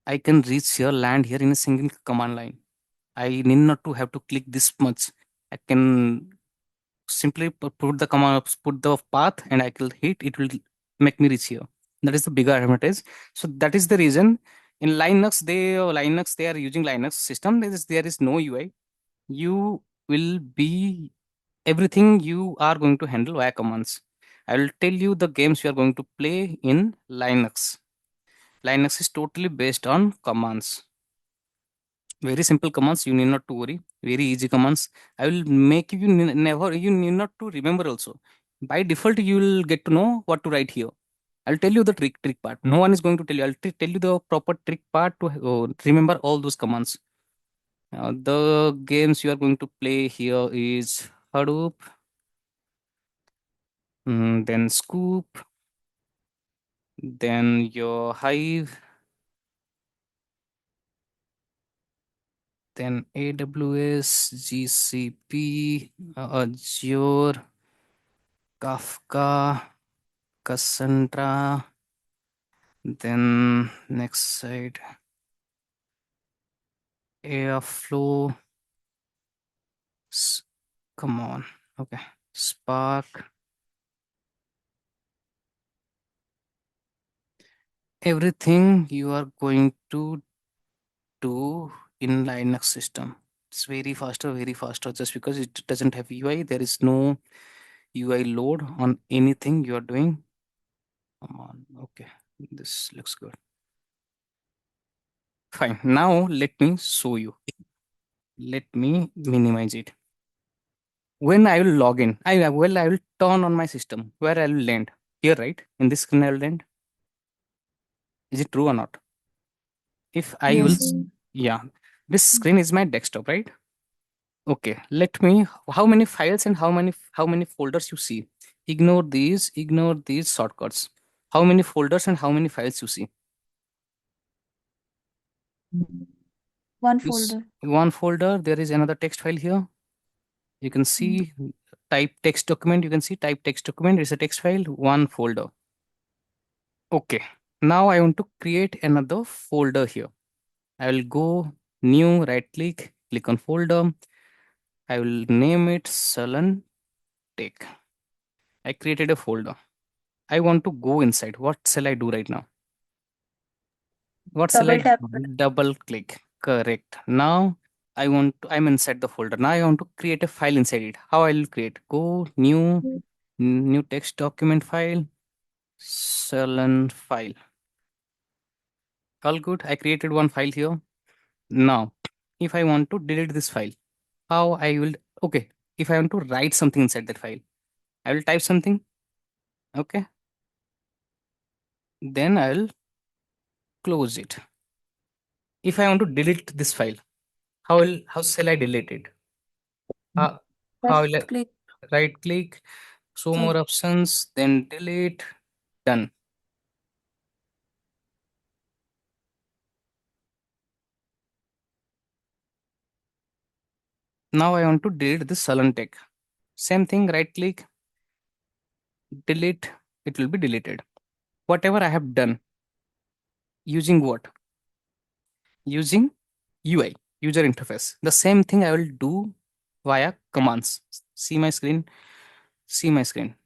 I can reach here, land here in a single command line. I need not to have to click this much. I can simply put the command, put the path, and I will hit. It will make me reach here. That is the bigger advantage. So that is the reason in Linux they are using Linux system. There is no UI. You will be everything you are going to handle via commands. I will tell you the games you are going to play in Linux. Linux is totally based on commands. Very simple commands. You need not to worry. Very easy commands. I will make you never. You need not to remember also. By default, you will get to know what to write here. I'll tell you the trick part. No one is going to tell you. I'll tell you the proper trick part to remember all those commands. The games you are going to play here is Hadoop, then Scoop, then your Hive, then AWS, GCP, Azure, Kafka, Cassandra, then next side, Airflow, come on, okay, Spark, everything you are going to do in Linux system. It's very faster just because it doesn't have UI. There is no UI load on anything you are doing. Come on, okay, this looks good. Fine, now let me show you. Let me minimize it. When I will log in, I will turn on my system. Where I will land? Here, right? In this screen I will land. Is it true or not? If I will, Yes. yeah, this screen is my desktop, right? Okay, let me, how many files and how many folders you see? Ignore these shortcuts. How many folders and how many files you see? One This folder. one folder, there is another text file here. You can see type text document. You can see type text document is a text file, one folder. Okay, now I want to create another folder here. I will go new, right click on folder. I will name it Sullen Tech. I created a folder. I want to go inside. What shall I do right now? What shall I Double tap. do? Double click. Correct. Now I'm inside the folder. Now I want to create a file inside it. How I will create? Go new text document file, Sullen file. All good. I created one file here. Now, if I want to delete this file, how I will, okay, if I want to write something inside that file, I will type something, okay, then I'll close it. If I want to delete this file, how shall I delete it? How Right will I click. right click, show more Sorry. options, then delete, done. Now I want to delete this sullen tech. Same thing, right click, delete, it will be deleted. Whatever I have done, using what? Using UI, user interface. The same thing I will do via commands. See my screen, see my screen.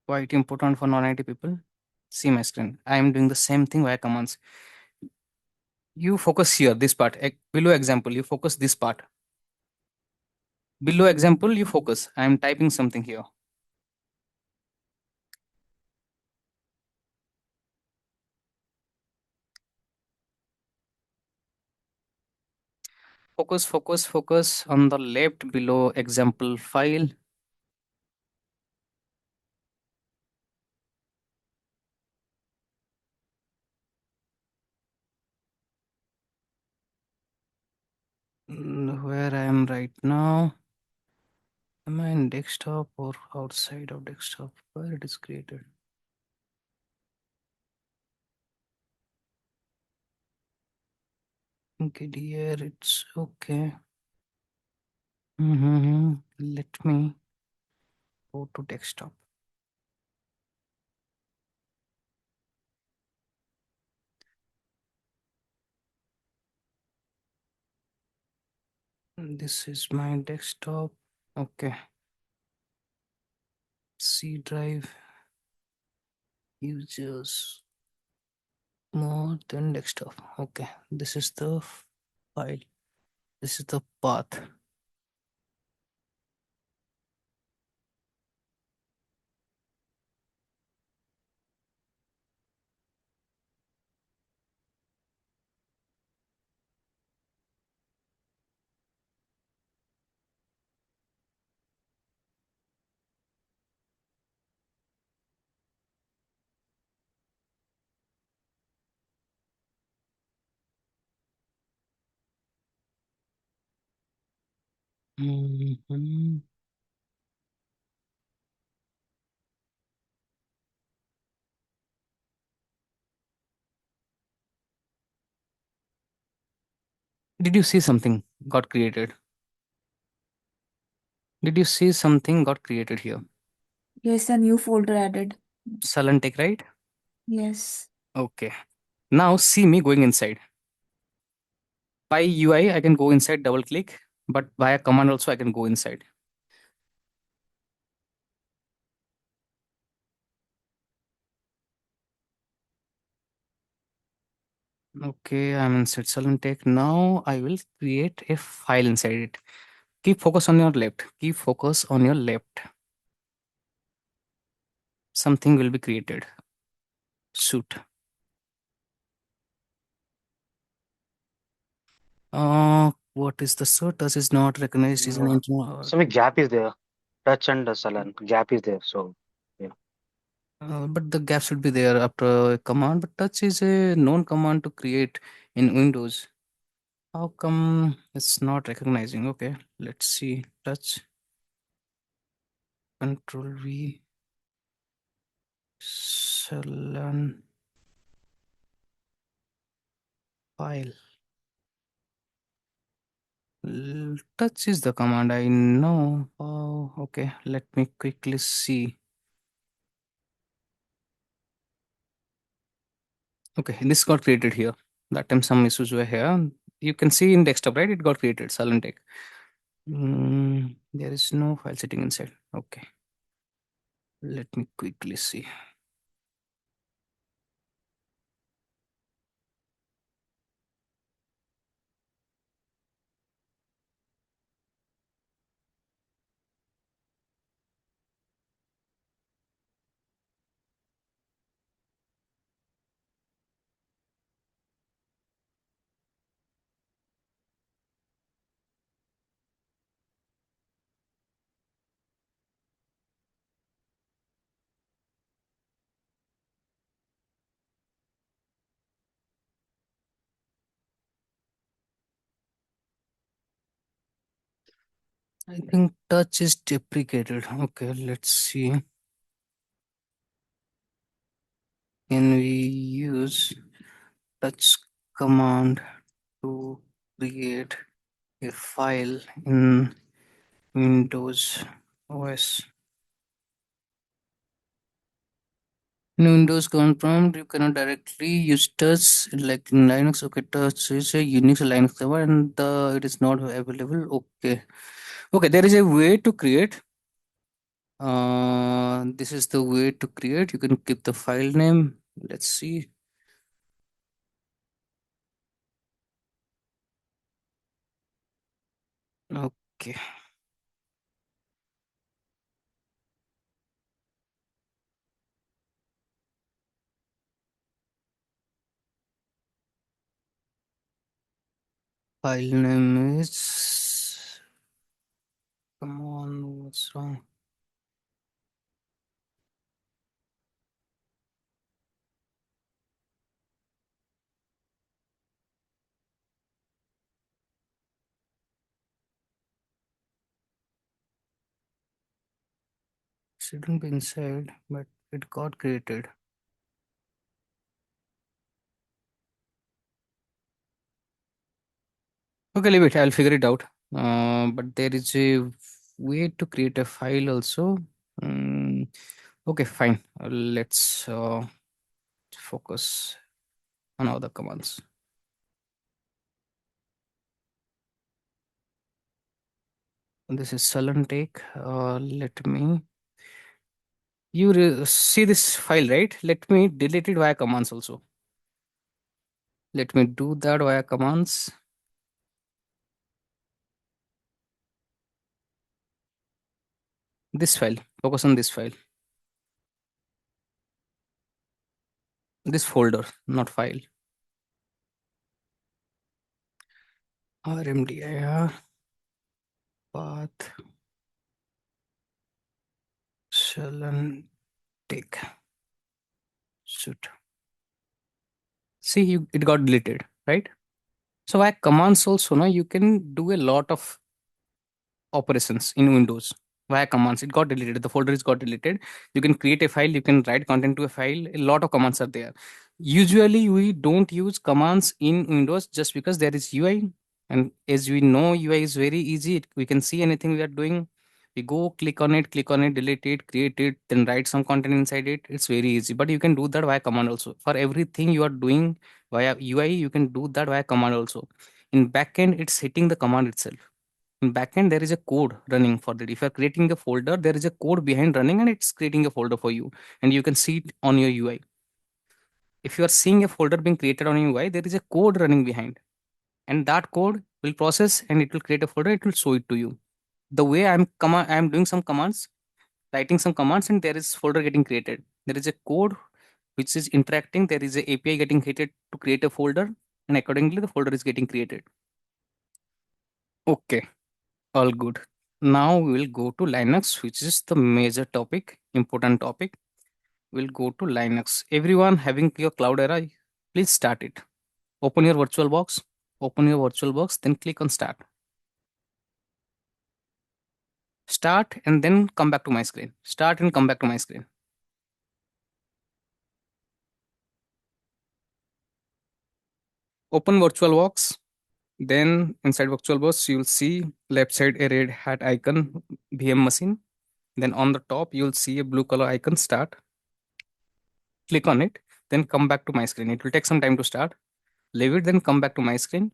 Quite important for non-IT people. See my screen. I am doing the same thing via commands. You focus here, this part. Below example, you focus this part. Below example, you focus. I am typing something here. Focus on the left below example file. Where I am right now. Am I in desktop or outside of desktop? Where it is created? Okay, dear, it's okay. Let me go to desktop. This is my desktop. Okay. C drive users more than desktop. Okay, this is the file. This is the path. Mhm. Did you see something got created? Did you see something got created here? Yes, a new folder added. Sullen take, right? Yes. Okay. Now see me going inside. By UI, I can go inside, double click, but via command also I can go inside. Okay, I'm inside Sullen take. Now I will create a file inside it. Keep focus on your left. Keep focus on your left. Something will be created. Shoot. What is the status is not recognized is an Some gap is there. Touch and sullen gap is there. So yeah. but the gap should be there after a command. But touch is a known command to create in Windows. How come it's not recognizing? Okay, let's see. Touch. Control V. Sullen file. Touch is the command I know. Oh, okay. Let me quickly see. Okay, this got created here. That time some issues were here. You can see in desktop, right? It got created, Sullen Tech. There is no file sitting inside. Okay. Let me quickly see. I think touch is deprecated. Okay, let's see. Can we use touch command to create a file in Windows OS? In Windows command prompt, you cannot directly use touch like in Linux. Okay, touch is a Unix Linux command and it is not available. Okay. Okay, there is a way to create. This is the way to create. You can keep the file name. Let's see. Okay. File name is. Come on, what's wrong? Shouldn't be inside, but it got created. Okay, leave it. I'll figure it out. But there is a way to create a file also. Mm, okay, fine. Let's focus on other commands. This is sullen take. Let me. You see this file, right? Let me delete it via commands also. Let me do that via commands. This file. Focus on this file. This folder, not file. RMDIR path sullen take. Shoot. See, it got deleted, right? So via commands also, no, you can do a lot of operations in Windows via commands. It got deleted. The folder is got deleted. You can create a file. You can write content to a file. A lot of commands are there. Usually, we don't use commands in Windows just because there is UI, and as we know, UI is very easy. We can see anything we are doing. We go click on it, delete it, create it, then write some content inside it. It's very easy. But you can do that via command also. For everything you are doing via UI, you can do that via command also. In backend, it's hitting the command itself. In backend, there is a code running for that. If you're creating a folder, there is a code behind running and it's creating a folder for you. And you can see it on your UI. If you are seeing a folder being created on your UI, there is a code running behind. And that code will process and it will create a folder, it will show it to you. The way I'm doing some commands, writing some commands, and there is folder getting created. There is a code which is interacting, there is a API getting created to create a folder, and accordingly the folder is getting created. Okay. All good. Now we will go to Linux, which is the major topic, important topic. We'll go to Linux. Everyone having your cloud era, please start it. Open your virtual box. Open your virtual box, then click on start. Start and then come back to my screen. Start and come back to my screen. Open virtual box. Then inside virtual box, you'll see left side a red hat icon, VM machine. Then on the top, you'll see a blue color icon start. Click on it, then come back to my screen. It will take some time to start. Leave it, then come back to my screen.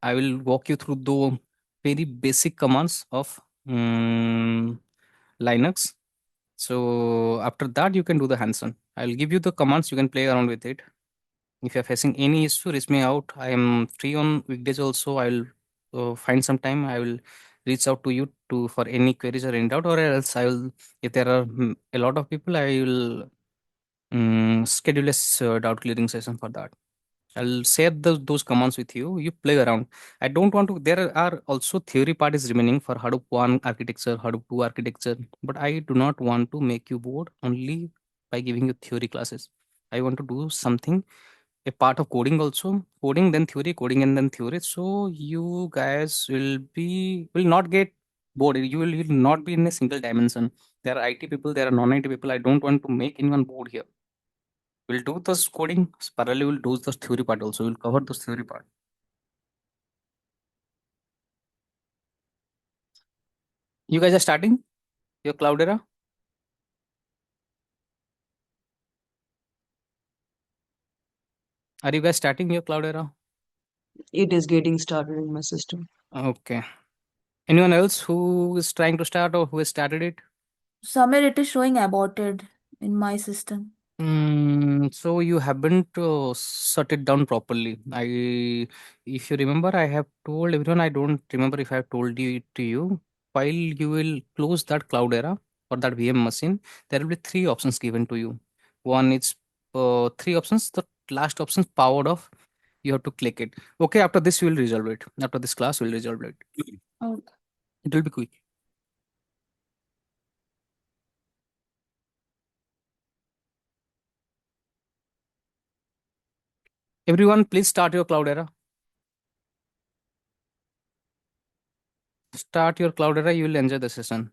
I will walk you through the very basic commands of Linux. So after that, you can do the hands-on. I'll give you the commands. You can play around with it. If you're facing any issue, reach me out. I am free on weekdays also. I'll find some time. I will reach out to you to for any queries or any doubt, or else I will. If there are a lot of people, I will schedule a doubt clearing session for that. I'll share those commands with you. You play around. I don't want to. There are also theory part is remaining for Hadoop 1 architecture, Hadoop 2 architecture, but I do not want to make you bored only by giving you theory classes. I want to do something, a part of coding also, coding then theory, coding and then theory. So you guys will not get bored. You will not be in a single dimension. There are IT people, there are non-IT people. I don't want to make anyone bored here. We'll do this coding, parallel we'll do the theory part also. We'll cover the theory part. You guys are starting your cloud era? Are you guys starting your cloud era? It is getting started in my system. Okay. Anyone else who is trying to start or who has started it? Somewhere it is showing aborted in my system. So you haven't shut it down properly. If you remember, I have told everyone. I don't remember if I have told you it to you. While you will close that cloud era or that VM machine, there will be three options given to you. One is three options. The last option is powered off. You have to click it. Okay. After this, we will resolve it. After this class, we'll resolve it. Okay. It will be quick. Everyone, please start your cloud era. Start your cloud era. You will enjoy the session.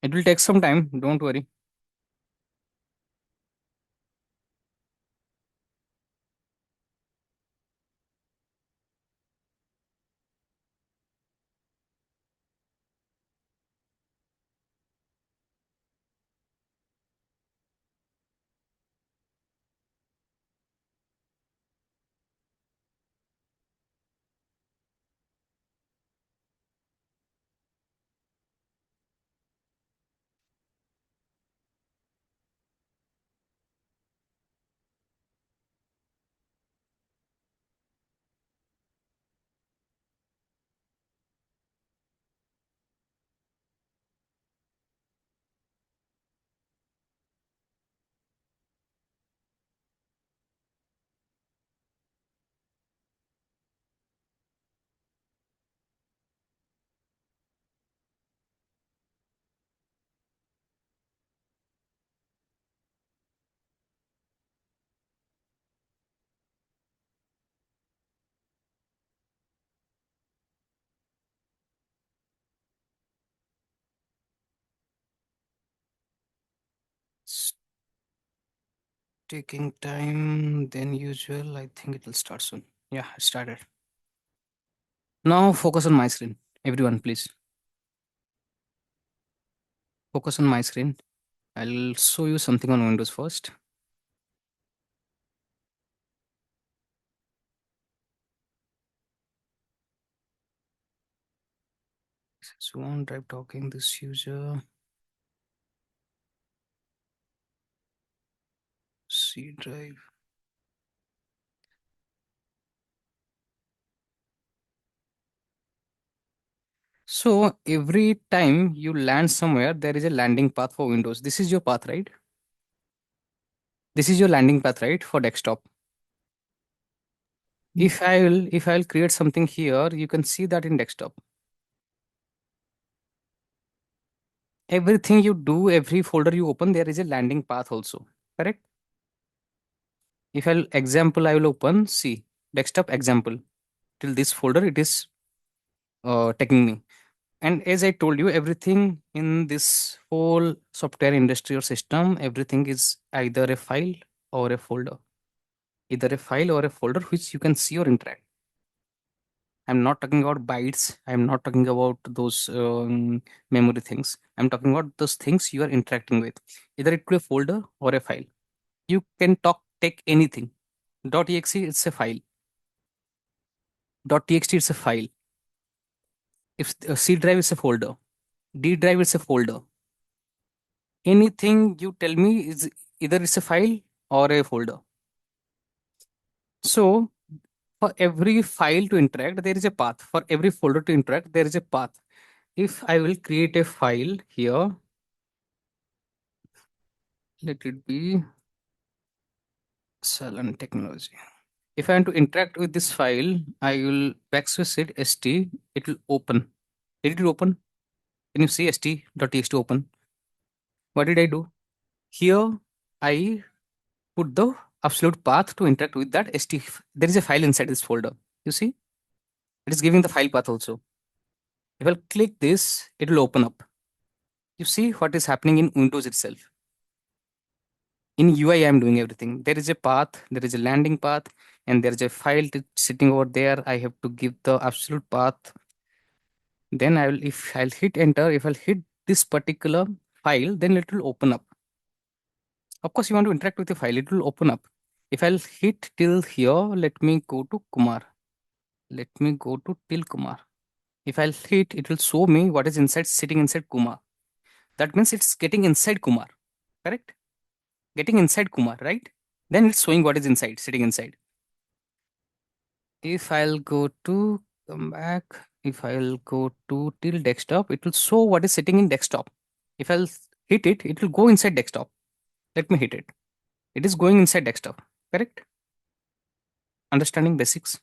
It will take some time. Don't worry. Taking time than usual. I think it will start soon. Yeah, it started. Now focus on my screen. Everyone, please. Focus on my screen. I'll show you something on Windows first. This is OneDrive talking this user. C drive. So every time you land somewhere, there is a landing path for Windows. This is your path, right? This is your landing path, right? For desktop. If I'll create something here, you can see that in desktop. Everything you do, every folder you open, there is a landing path also. Correct? If I'll example, I will open C desktop example. Till this folder, it is taking me. And as I told you, everything in this whole software industry or system, everything is either a file or a folder. Either a file or a folder which you can see or interact. I'm not talking about bytes. I'm not talking about those memory things. I'm talking about those things you are interacting with. Either it could be a folder or a file. You can take anything. .exe, it's a file. .txt, it's a file. If C drive is a folder, D drive is a folder. Anything you tell me is either it's a file or a folder. So for every file to interact, there is a path. For every folder to interact, there is a path. If I will create a file here, let it be Salon Technology. If I want to interact with this file, I will backspace it, st, it will open. Did it open? Can you see st.txt open? What did I do? Here, I put the absolute path to interact with that st. There is a file inside this folder. You see? It is giving the file path also. If I click this, it will open up. You see what is happening in Windows itself. In UI, I am doing everything. There is a path, there is a landing path, and there is a file sitting over there. I have to give the absolute path. Then if I'll hit enter, if I'll hit this particular file, then it will open up. Of course, you want to interact with the file, it will open up. If I'll hit till here, let me go to Kumar. Let me go to till Kumar. If I'll hit, it will show me what is inside, sitting inside Kumar. That means it's getting inside Kumar, correct? Getting inside Kumar, right? Then it's showing what is inside, sitting inside. If I'll go to come back, if I'll go to till desktop, it will show what is sitting in desktop. If I'll hit it, it will go inside desktop. Let me hit it. It is going inside desktop, correct? Understanding basics.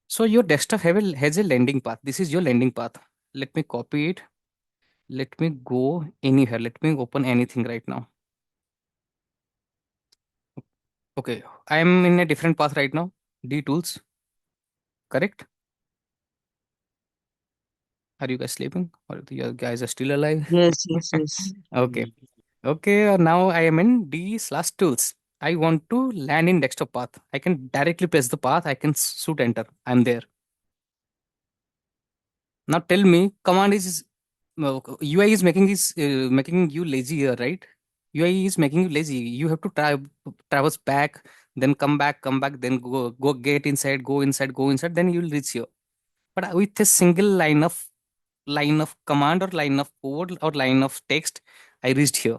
So your desktop has a landing path. This is your landing path. Let me copy it. Let me go anywhere. Let me open anything right now. Okay, I am in a different path right now. D tools, correct? Are you guys sleeping or you guys are still alive? Yes, yes, yes. Okay. Okay, now I am in D/tools. I want to land in desktop path. I can directly press the path. I can shoot enter. I'm there. Now tell me, command is UI is making you lazy here, right? UI is making you lazy. You have to traverse back, then come back, then go get inside, go inside, go inside. Then you will reach here. But with a single line of command or line of code or line of text, I reached here.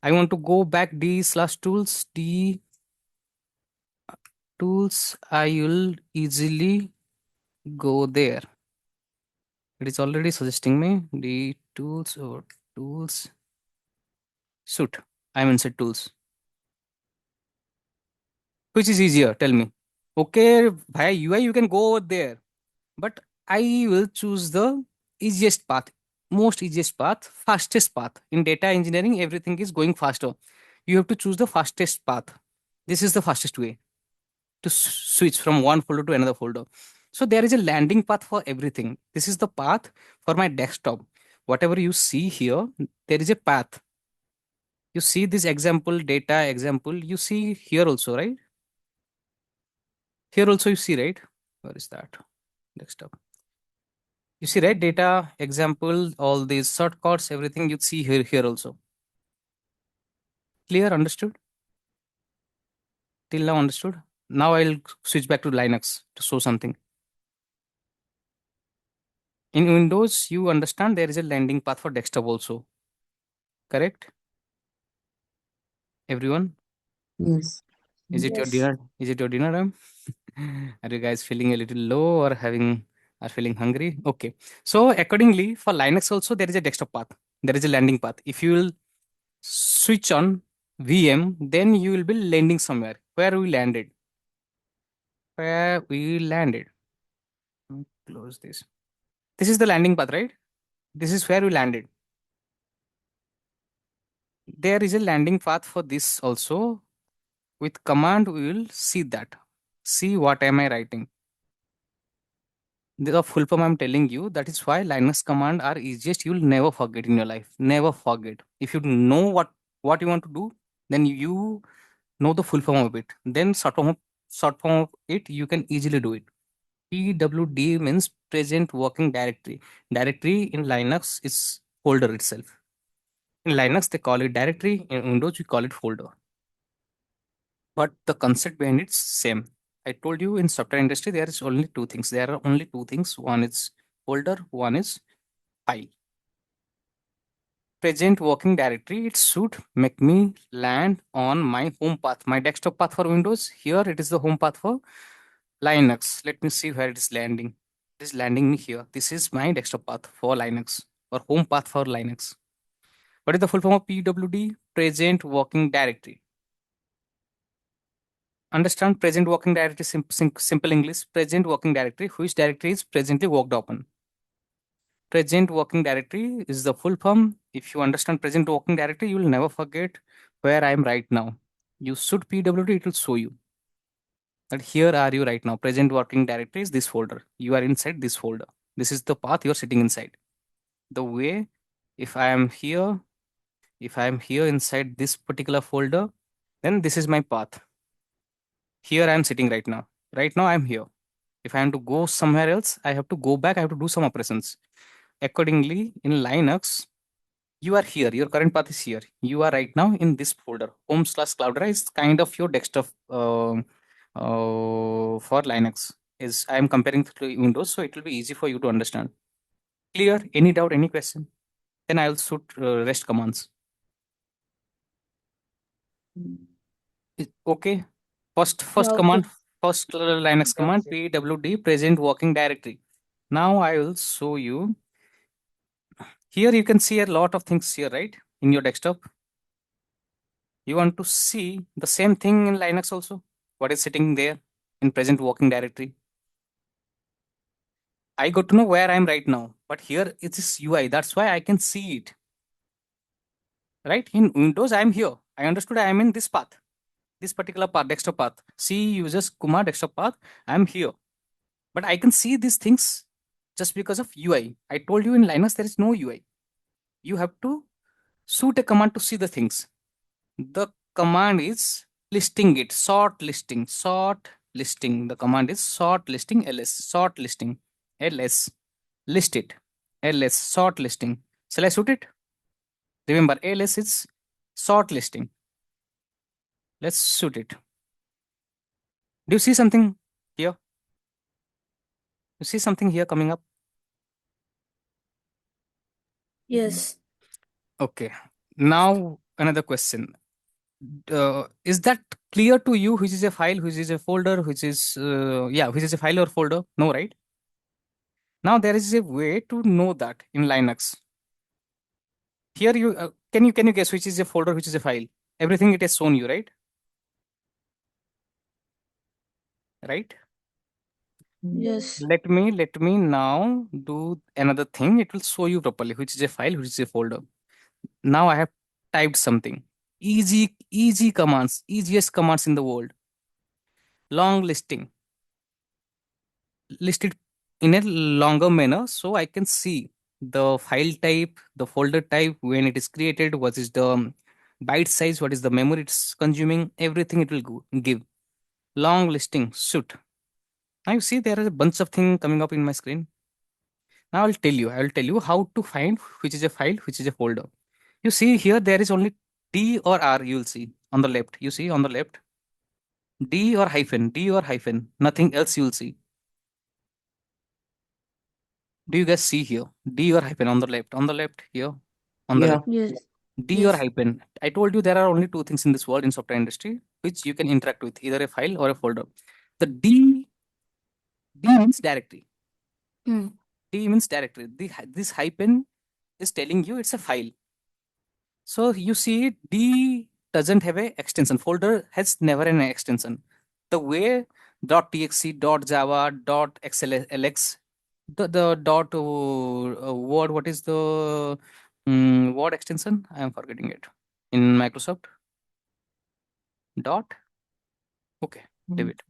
I want to go back D/tools, D tools. I will easily go there. It is already suggesting me D tools or tools. Shoot, I'm inside tools. Which is easier? Tell me. Okay, via UI you can go over there, but I will choose the easiest path, most easiest path, fastest path. In data engineering, everything is going faster. You have to choose the fastest path. This is the fastest way to switch from one folder to another folder. So there is a landing path for everything. This is the path for my desktop. Whatever you see here, there is a path. You see this example, data example, you see here also, right? Here also you see, right? Where is that? Desktop. You see, right? Data, example, all these shortcuts, everything you see here also. Clear? Understood? Till now understood? Now I'll switch back to Linux to show something. In Windows, you understand there is a landing path for desktop also. Correct? Everyone? Yes. Is it your Yes. dinner? Is it your dinner time? Are you guys feeling a little low or are feeling hungry? Okay. So accordingly, for Linux also there is a desktop path. There is a landing path. If you will switch on VM, then you will be landing somewhere. Where we landed? Where we landed. Close this. This is the landing path, right? This is where we landed. There is a landing path for this also. With command, we will see that. See what am I writing. The full form I'm telling you, that is why Linux command are easiest. You'll never forget in your life. Never forget. If you know what you want to do, then you know the full form of it. Then short form of it, you can easily do it. PWD means present working directory. Directory in Linux is folder itself. In Linux, they call it directory. In Windows, we call it folder. But the concept behind it's same. I told you in software industry, there is only two things. There are only two things. One is folder, one is file. Present working directory, it should make me land on my home path, my desktop path for Windows. Here it is the home path for Linux. Let me see where it is landing. It is landing me here. This is my desktop path for Linux or home path for Linux. What is the full form of PWD? Present working directory. Understand present working directory, simple English. Present working directory, which directory is presently worked upon. Present working directory is the full form. If you understand present working directory, you will never forget where I am right now. You should PWD, it will show you that here are you right now. Present working directory is this folder. You are inside this folder. This is the path you are sitting inside. The way, if I am here, inside this particular folder, then this is my path. Here I am sitting right now. Right now I am here. If I am to go somewhere else, I have to go back. I have to do some operations. Accordingly, in Linux, you are here. Your current path is here. You are right now in this folder. Home/Cloudera is kind of your desktop for Linux. Is I am comparing to Windows, so it will be easy for you to understand. Clear? Any doubt? Any question? Then I will shoot rest commands. Okay. First Yeah, command, okay. first Linux command, pwd present working directory. Now I will show you. Here you can see a lot of things here, right? In your desktop. You want to see the same thing in Linux also. What is sitting there in present working directory? I got to know where I am right now, but here it is UI. That's why I can see it. Right? In Windows, I am here. I understood I am in this path, this particular path, desktop path. C users Kumar desktop path. I am here. But I can see these things just because of UI. I told you in Linux there is no UI. You have to shoot a command to see the things. The command is listing it, sort listing. The command is sort listing ls, sort listing ls, list it, ls, sort listing. Shall I shoot it? Remember, ls is sort listing. Let's shoot it. Do you see something here? You see something here coming up? Yes. Okay. Now another question. Is that clear to you? Which is a file, which is a folder, which is which is a file or folder? No, right? Now there is a way to know that in Linux. Here you can you guess which is a folder, which is a file? Everything it has shown you, right? Right? Yes. Let me now do another thing. It will show you properly which is a file, which is a folder. Now I have typed something. Easy commands, easiest commands in the world. Long listing. Listed in a longer manner so I can see the file type, the folder type, when it is created, what is the byte size, what is the memory it's consuming, everything it will give. Long listing, shoot. Now you see there is a bunch of things coming up in my screen. Now I will tell you how to find which is a file, which is a folder. You see here there is only D or R, you will see on the left. You see on the left, D or hyphen, nothing else you will see. Do you guys see here? D or hyphen on the left here, on the Yeah. left. Yes. D or Yes. hyphen. I told you there are only two things in this world in software industry which you can interact with, either a file or a folder. The D means directory. Hmm. D means directory. This hyphen is telling you it's a file. So you see, D doesn't have a extension. Folder has never an extension. The way .txt, .java, .xlx, the word, what is the word extension? I am forgetting it. In Microsoft. Dot. Okay, leave it.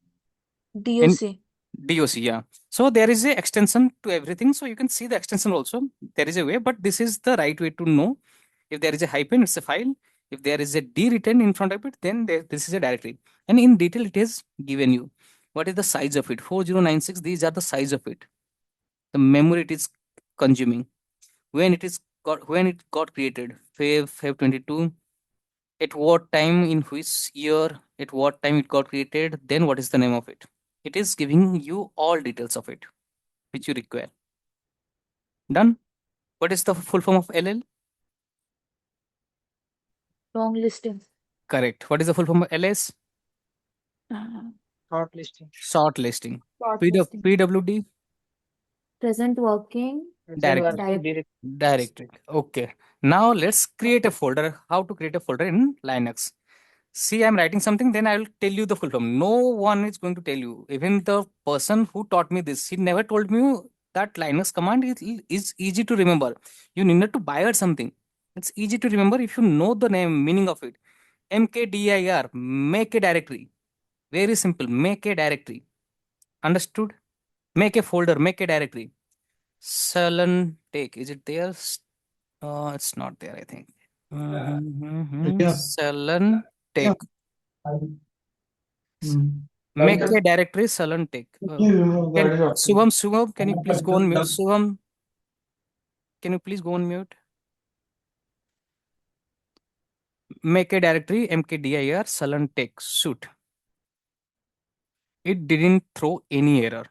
In DOC. DOC, yeah. So there is a extension to everything. So you can see the extension also. There is a way, but this is the right way to know. If there is a hyphen, it's a file. If there is a D written in front of it, then this is a directory. And in detail, it is given you. What is the size of it? 4096, these are the size of it. The memory it is consuming. When it got created, Feb 22. At what time, in which year, at what time it got created, then what is the name of it. It is giving you all details of it, which you require. Done? What is the full form of LL? Long listing. Correct. What is the full form of LS? Short listing. Short listing. Short listing. PWD? Present working Directory. directory. Directory. Okay. Now let's create a folder. How to create a folder in Linux. See, I'm writing something, then I will tell you the full form. No one is going to tell you. Even the person who taught me this, he never told me that Linux command is easy to remember. You need not to buy or something. It's easy to remember if you know the name, meaning of it. mkdir, make a directory. Very simple. Make a directory. Understood? Make a folder, make a directory. Sullen take. Is it there? It's not there, I think. Yeah. Sullen Yeah. take. Make a directory sullen take. Shubham, can you please go on mute? Shubham, can you please go on mute? Make a directory mkdir sullen take. Shoot. It didn't throw any error.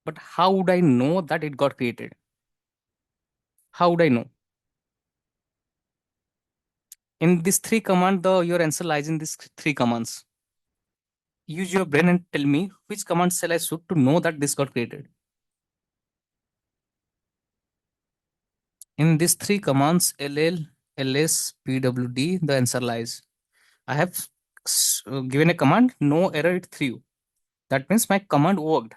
But how would I know that it got created? How would I know? In this three command, your answer lies in these three commands. Use your brain and tell me which command shall I shoot to know that this got created. In these three commands, ll, ls, pwd, the answer lies. I have given a command, no error, it threw. That means my command worked.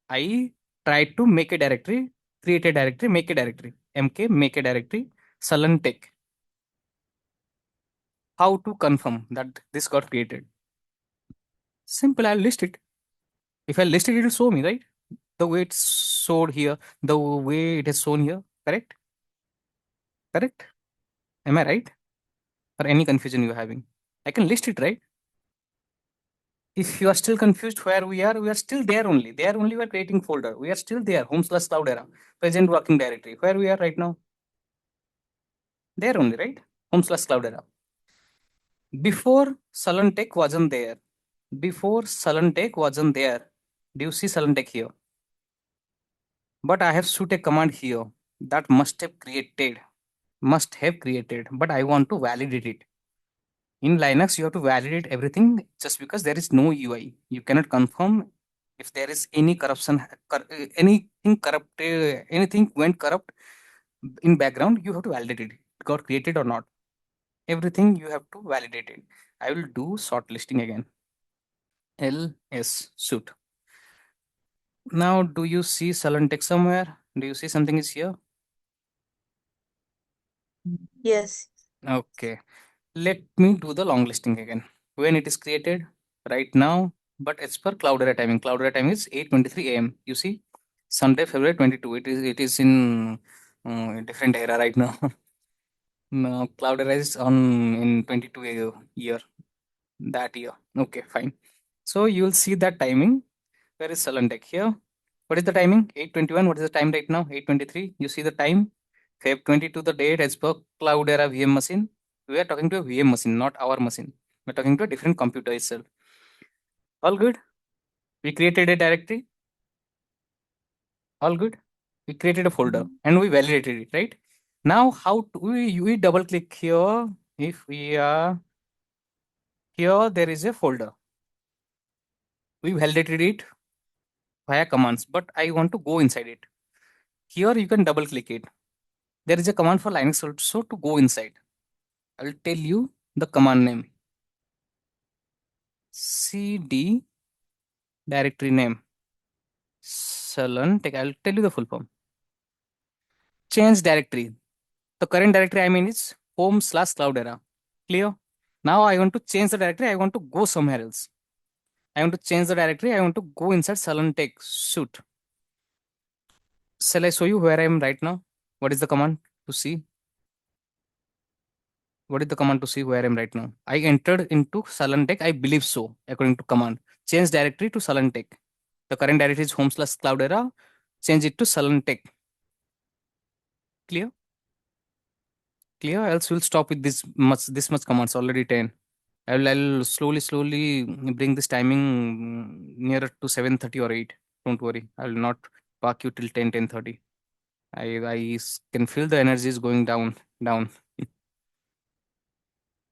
I tried to make a directory, create a directory, make a directory. mk, make a directory, sullen take. How to confirm that this got created? Simple, I'll list it. If I list it, it will show me, right? The way it's showed here, the way it is shown here, correct? Correct? Am I right? Or any confusion you're having? I can list it, right? If you are still confused where we are still there only. There only we are creating folder. We are still there, home/cloudera, present working directory. Where we are right now? There only, right? Home/cloudera. Before Sulentech wasn't there. Before Sulentech wasn't there. Do you see Sulentech here? But I have shoot a command here that must have created, but I want to validate it. In Linux, you have to validate everything just because there is no UI. You cannot confirm if there is any corruption, anything corrupt, anything went corrupt in background. You have to validate it. It got created or not. Everything you have to validate it. I will do shortlisting again. LS shoot. Now, do you see sullen text somewhere? Do you see something is here? Yes. Okay. Let me do the long listing again. When it is created right now, but as per Cloudera timing. Cloudera time is 8:23 a.m. You see, Sunday, February 22. It is in different era right now. No, Cloudera is on in 22 year, that year. Okay, fine. So you'll see that timing. Where is Sullentech here? What is the timing? 8:21. What is the time right now? 8:23. You see the time? Feb 22 the date as per Cloudera VM machine. We are talking to a VM machine, not our machine. We're talking to a different computer itself. All good? We created a directory. All good? We created a folder and we validated it, right? Now, how do we double click here? If we are here, there is a folder. We validated it via commands, but I want to go inside it. Here you can double click it. There is a command for Linux also to go inside. I will tell you the command name. cd directory name. Take. I will tell you the full form. Change directory. The current directory I mean is home/Cloudera. Clear? Now I want to change the directory. I want to go somewhere else. I want to change the directory. I want to go inside Sullentech. Shoot. Shall I show you where I am right now? What is the command to see? What is the command to see where I am right now? I entered into Sullentech. I believe so, according to command. Change directory to Sullentech. The current directory is home/Cloudera. Change it to Sullentech. Clear? Clear? Else we'll stop with this much commands. Already 10. I'll slowly bring this timing nearer to 7:30 or 8. Don't worry. I will not park you till 10:30. I can feel the energy is going down.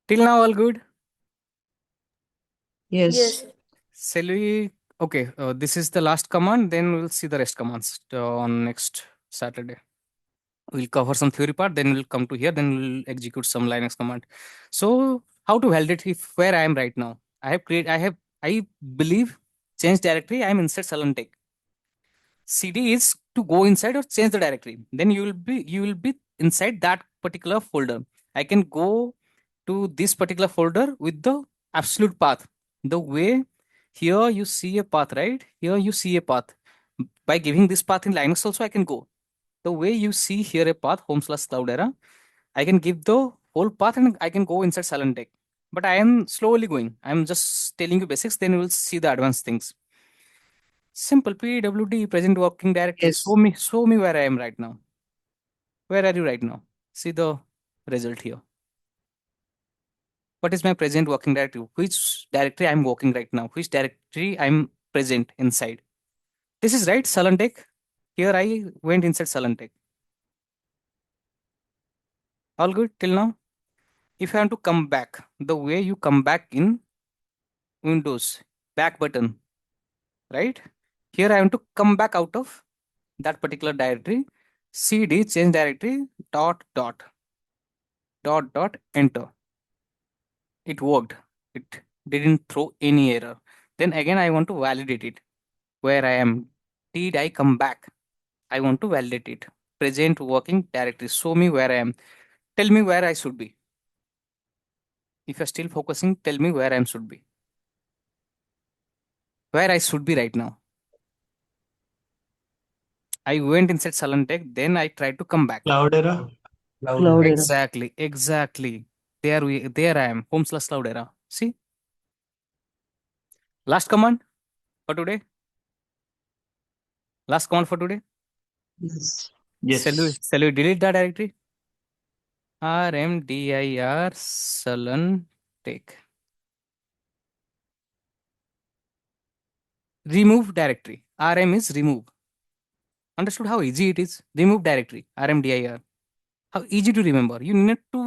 Till now, all good. Yes. Yes. Shall we? Okay, this is the last command. Then we'll see the rest commands on next Saturday. We'll cover some theory part. Then we'll come to here. Then we'll execute some Linux command. So how to validate if where I am right now? I believe change directory. I am inside Sullentech. cd is to go inside or change the directory. Then you will be inside that particular folder. I can go to this particular folder with the absolute path. The way here you see a path, right? Here you see a path. By giving this path in Linux also I can go. The way you see here a path home/Cloudera, I can give the whole path and I can go inside Sullentech. But I am slowly going. I'm just telling you basics. Then you will see the advanced things. Simple PWD present working directory. Yes. Show me where I am right now. Where are you right now? See the result here. What is my present working directory? Which directory I'm working right now? Which directory I'm present inside? This is right, Sullentech. Here I went inside Sullentech. All good till now? If I want to come back, the way you come back in Windows, back button, right? Here I want to come back out of that particular directory. cd change directory dot enter. It worked. It didn't throw any error. Then again I want to validate it. Where I am. Did I come back? I want to validate it. Present working directory. Show me where I am. Tell me where I should be. If you're still focusing, tell me where I should be. Where I should be right now. I went inside Sullentech, then I tried to come back. Cloudera. Cloudera. Exactly. There I am. Home/Cloudera. See? Last command for today. Last command for today. Yes. Yes. Shall we delete that directory? rmdir Sullentech. Remove directory. Rm is remove. Understood how easy it is? Remove directory. rmdir. How easy to remember. You need to,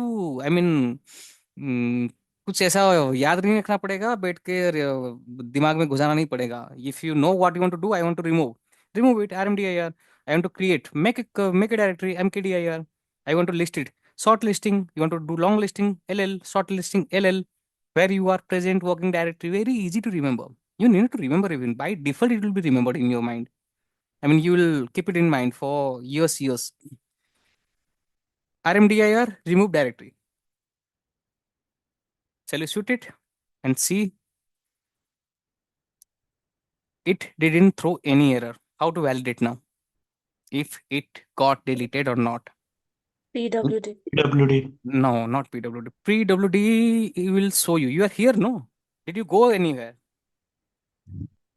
कुछ ऐसा याद नहीं रखना पड़ेगा बैठ के दिमाग में घुसाना नहीं पड़ेगा. If you know what you want to do, I want to remove it. rmdir. I want to create, make a directory, mkdir. I want to list it. Short listing. You want to do long listing, ll. Short listing, ll. Where you are present working directory. Very easy to remember. You need to remember even by default. It will be remembered in your mind. You will keep it in mind for years. rmdir remove directory. Shall we shoot it and see? It didn't throw any error. How to validate now? If it got deleted or not. PWD. PWD. No, not PWD. PWD will show you. You are here, no? Did you go anywhere?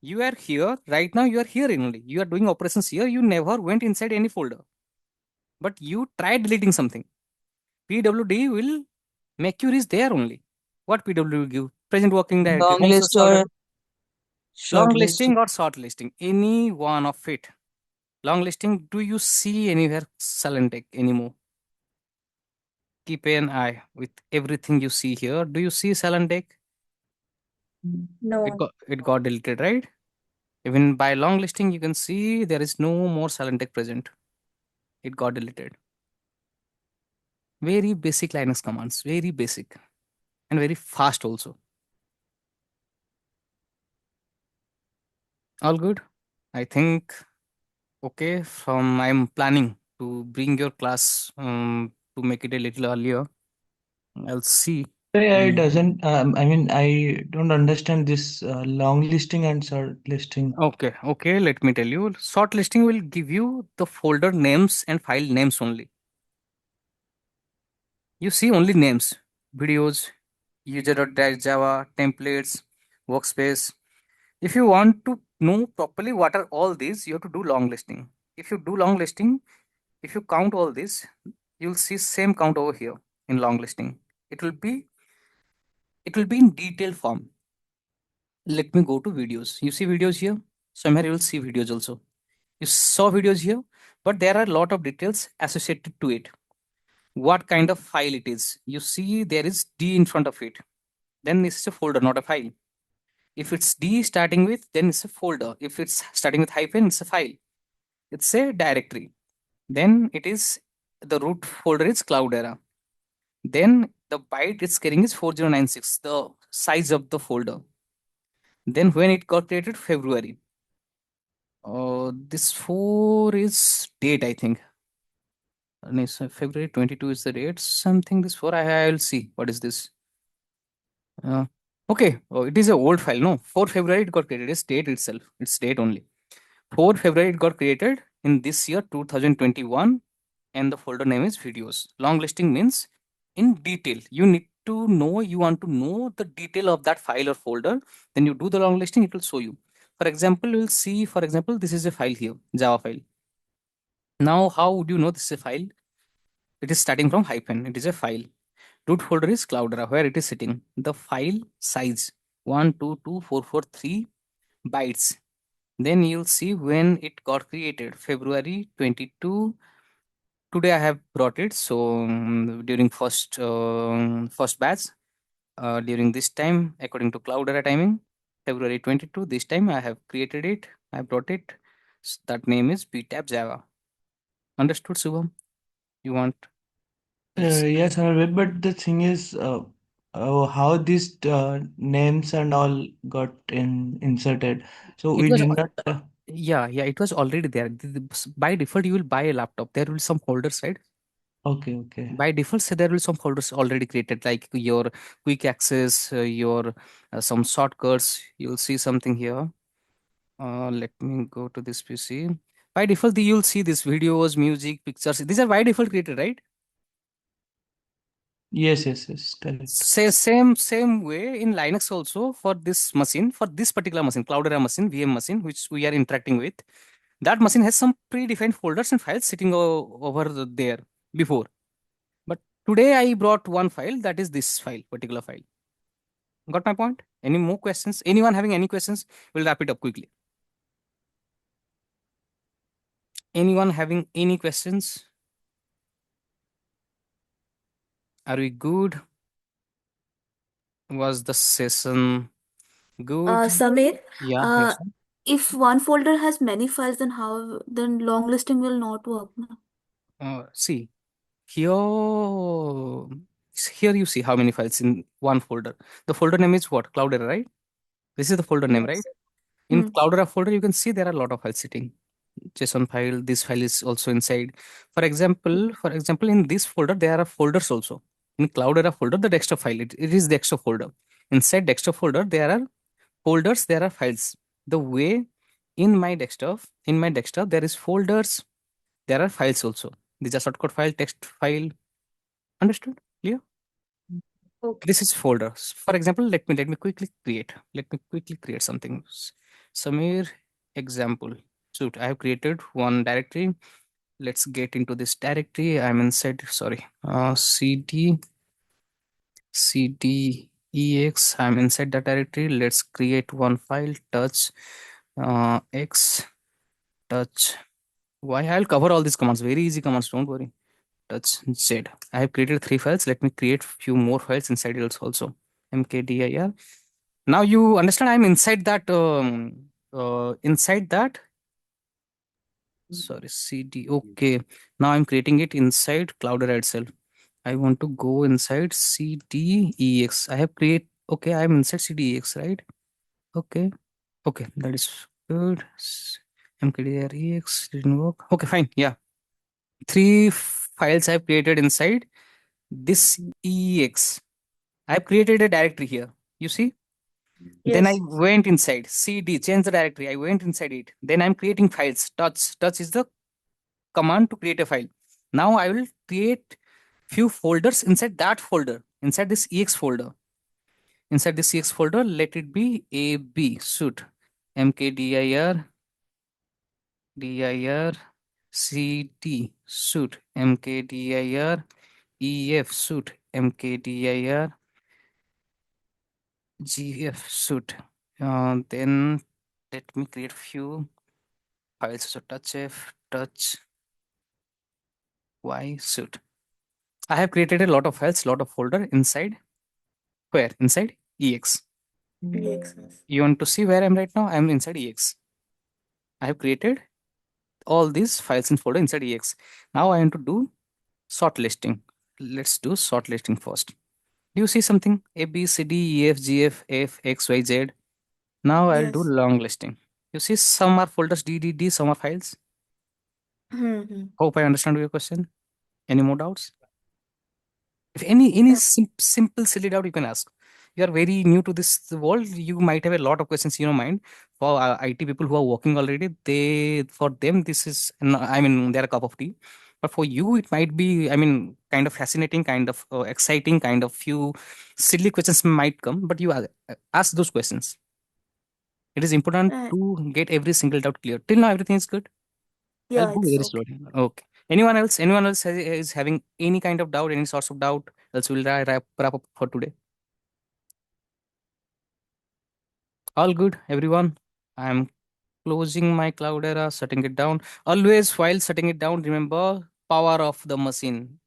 You are here right now. You are here only. You are doing operations here. You never went inside any folder, but you tried deleting something. PWD will make you reach there only. What PWD will give? Present working directory, Long home source list folder, or long short list? listing or short listing. Any one of it. Long listing. Do you see anywhere Salentech anymore? Keep an eye with everything you see here. Do you see Salentech? No. It got deleted, right? Even by long listing, you can see there is no more Salentech present. It got deleted. Very basic Linux commands, very basic and very fast also. All good. I think okay. From I'm planning to bring your class to make it a little earlier. I'll see. I doesn't. I mean, I don't understand this long listing and short listing. Okay. Let me tell you. Short listing will give you the folder names and file names only. You see only names, videos, user.java, templates, workspace. If you want to know properly what are all these, you have to do long listing. If you do long listing, if you count all this, you'll see same count over here in long listing. It will be in detailed form. Let me go to videos. You see videos here? Somewhere you will see videos also. You saw videos here, but there are a lot of details associated to it. What kind of file it is? You see there is D in front of it. Then this is a folder, not a file. If it's D starting with, then it's a folder. If it's starting with hyphen, it's a file. It's a directory. Then it is the root folder is Cloudera. Then the byte it's carrying is 4096, the size of the folder. Then when it got created, February. This 4 is date, I think. No, so February 22 is the date. Something this 4, I'll see. What is this? Uh, okay, it is a old file. No, 4 February it got created. It's date itself. It's date only. 4 February it got created in this year 2021, and the folder name is videos. Long listing means in detail. You need to know, you want to know the detail of that file or folder. Then you do the long listing, it will show you. For example, we'll see, for example, this is a file here, Java file. Now, how would you know this is a file? It is starting from hyphen. It is a file. Root folder is Cloudera, where it is sitting. The file size 12244 bytes. Then you'll see when it got created, February 22. Today I have brought it. So during first batch, during this time, according to Cloudera timing, February 22. This time I have created it. I brought it. That name is btab Java. Understood, Subham? You want? Yes, Harvey, but the thing is, how these names and all got inserted. So It we was did not. yeah, it was already there. By default, you will buy a laptop. There will be some folders, right? Okay, okay. By default, so there will be some folders already created, like your quick access, your some shortcuts. You'll see something here. Let me go to this PC. By default, you'll see these videos, music, pictures. These are by default created, right? Yes, correct. Say same way in Linux also for this machine, for this particular machine, Cloudera machine, VM machine, which we are interacting with. That machine has some predefined folders and files sitting over there before. But today I brought one file, that is this file, particular file. Got my point? Any more questions? Anyone having any questions? We'll wrap it up quickly. Anyone having any questions? Are we good? Was the session good? Samir, Yeah, uh, yes. if one folder has many files, then how then long listing will not work, no? See, here you see how many files in one folder. The folder name is what? Cloudera, right? This is the folder name, right? Yes. In Hmm. Cloudera folder, you can see there are a lot of files sitting. JSON file, this file is also inside. For example, in this folder, there are folders also. In Cloudera folder, the desktop file, it is desktop folder. Inside desktop folder, there are folders, there are files. The way in my desktop, there is folders, there are files also. These are shortcode file, text file. Understood? Clear? Okay. This is folders. For example, let me quickly create. Let me quickly create something. Samir example. So I have created one directory. Let's get into this directory. I'm inside. Sorry. cd ex. I'm inside the directory. Let's create one file. Touch x touch y. I'll cover all these commands. Very easy commands. Don't worry. Touch z. I have created 3 files. Let me create few more files inside it also. mkdir. Now you understand I'm inside that sorry, cd. Okay, now I'm creating it inside Cloudera itself. I want to go inside cdex. I have create. Okay, I'm inside cdex, right? Okay, okay, that is good. mkdirex didn't work. Okay, fine. Yeah, 3 files I've created inside this ex. I've created a directory here. You see? Then I Yes. went inside cd, change the directory. I went inside it. Then I'm creating files. Touch is the command to create a file. Now I will create few folders inside that folder, inside this ex folder. Inside this ex folder, let it be ab suit mkdir cd suit mkdir ef suit mkdir gf suit. Then let me create few files. So touch f, touch y suit. I have created a lot of files, lot of folder inside. Where? Inside ex. Yes. You want to see where I'm right now? I'm inside ex. I have created all these files in folder inside ex. Now I want to do sort listing. Let's do sort listing first. Do you see something? A, B, C, D, E, F, G, F, F, X, Y, Z. Now I'll do Yes. long listing. You see some are folders D, D, D, some are files. Mm-hmm. Hope I understand your question. Any more doubts? If any Yeah. simple silly doubt you can ask. You are very new to this world. You might have a lot of questions in your mind. For IT people who are working already, for them this is I mean they're a cup of tea. But for you, it might be kind of fascinating, kind of exciting, kind of few silly questions might come. But you ask those questions. It is important Uh, to get every single doubt clear. Till now, everything is good. I'll yeah, go it's very okay. slowly. Okay. Anyone else? Anyone else is having any kind of doubt, any sorts of doubt? Else we'll wrap up for today. All good, everyone. I'm closing my Cloudera, shutting it down. Always while shutting it down, remember power of the machine.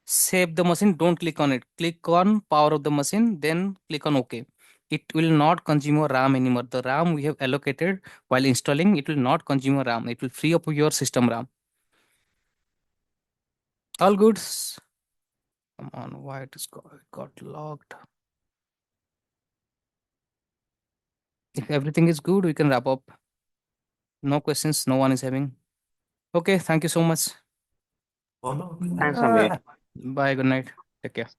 Save the machine, don't click on it. Click on power of the machine, then click on OK. It will not consume your RAM anymore. The RAM we have allocated while installing, it will not consume your RAM. It will free up your system RAM. All good. Come on, why it got logged? If everything is good, we can wrap up. No questions, no one is having. Okay, thank you so much. Thanks, Samir. Uh, Bye, good night. Take care.